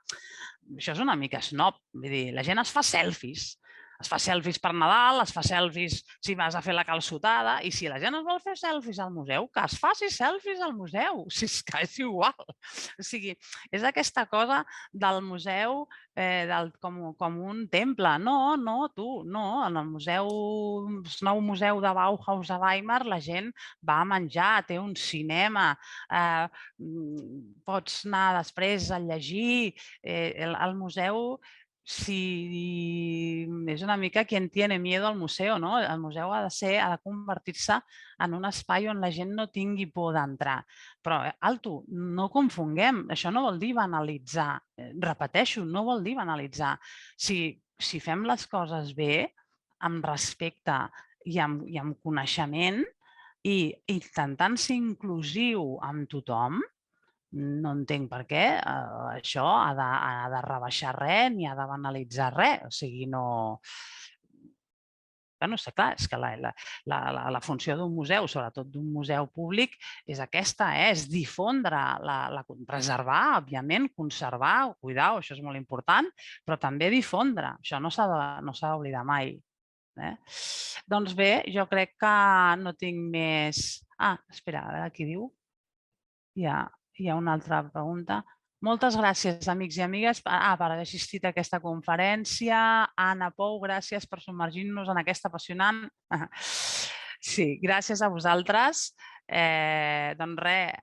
això és una mica snob, vull dir, la gent es fa selfies Es fa selfies per Nadal, es fa selfies si vas a fer la calçotada, i si la gent es vol fer selfies al museu, que es faci selfies al museu, si és que és igual. O sigui, és aquesta cosa del museu com un temple. No, no, tu, no. En el nou museu de Bauhaus a Weimar la gent va a menjar, té un cinema, pots anar després a llegir. El museu, si és una mica quien tiene miedo al museu, no? El museu ha de convertir-se en un espai on la gent no tingui por d'entrar. Però, alto, no confonguem, això no vol dir banalitzar. Repeteixo, no vol dir banalitzar. Si fem les coses bé, amb respecte i amb coneixement i intentant ser inclusiu amb tothom, no entenc per què això ha de rebaixar res ni ha de banalitzar res. O sigui, no... Bueno, està clar, és que la funció d'un museu, sobretot d'un museu públic, és aquesta, és difondre, preservar, òbviament, conservar, cuidar, això és molt important, però també difondre. Això no s'ha d'oblidar mai. Doncs bé, jo crec que no tinc més... Espera, a veure qui diu. Hi ha una altra pregunta. Moltes gràcies, amics i amigues, per haver assistit a aquesta conferència. Anna Pou, gràcies per submergir-nos en aquesta apassionant... Sí, gràcies a vosaltres. Doncs res,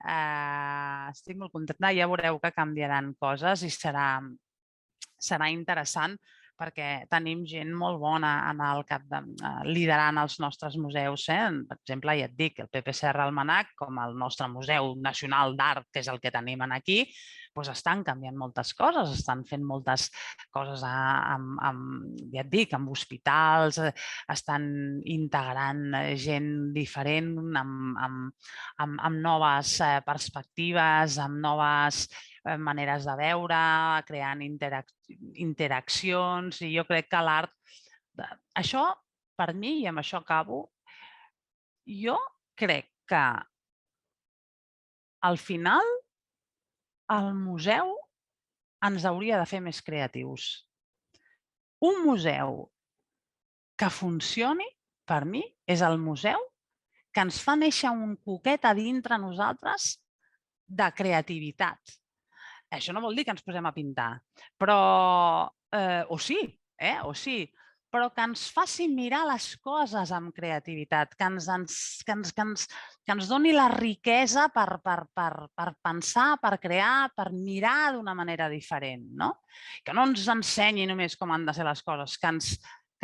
estic molt contenta. Ja veureu que canviaran coses i serà interessant perquè tenim gent molt bona liderant els nostres museus. Per exemple, ja et dic, el PPCR Almanac, com el nostre Museu Nacional d'Art, que és el que tenim aquí, estan canviant moltes coses, estan fent moltes coses, ja et dic, amb hospitals, estan integrant gent diferent, amb noves perspectives, amb noves maneres de veure, creant interaccions, i jo crec que l'art... Això, per mi, i amb això acabo, jo crec que al final el museu ens hauria de fer més creatius. Un museu que funcioni, per mi, és el museu que ens fa néixer un cuquet a dintre nosaltres de creativitat. Això no vol dir que ens posem a pintar, però... O sí, però que ens faci mirar les coses amb creativitat, que ens doni la riquesa per pensar, per crear, per mirar d'una manera diferent. Que no ens ensenyi només com han de ser les coses, que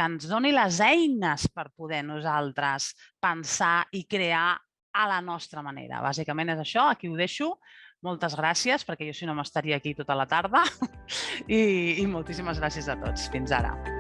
ens doni les eines per poder nosaltres pensar i crear a la nostra manera. Bàsicament és això, aquí ho deixo. Moltes gràcies, perquè jo si no m'estaria aquí tota la tarda, i moltíssimes gràcies a tots. Fins ara.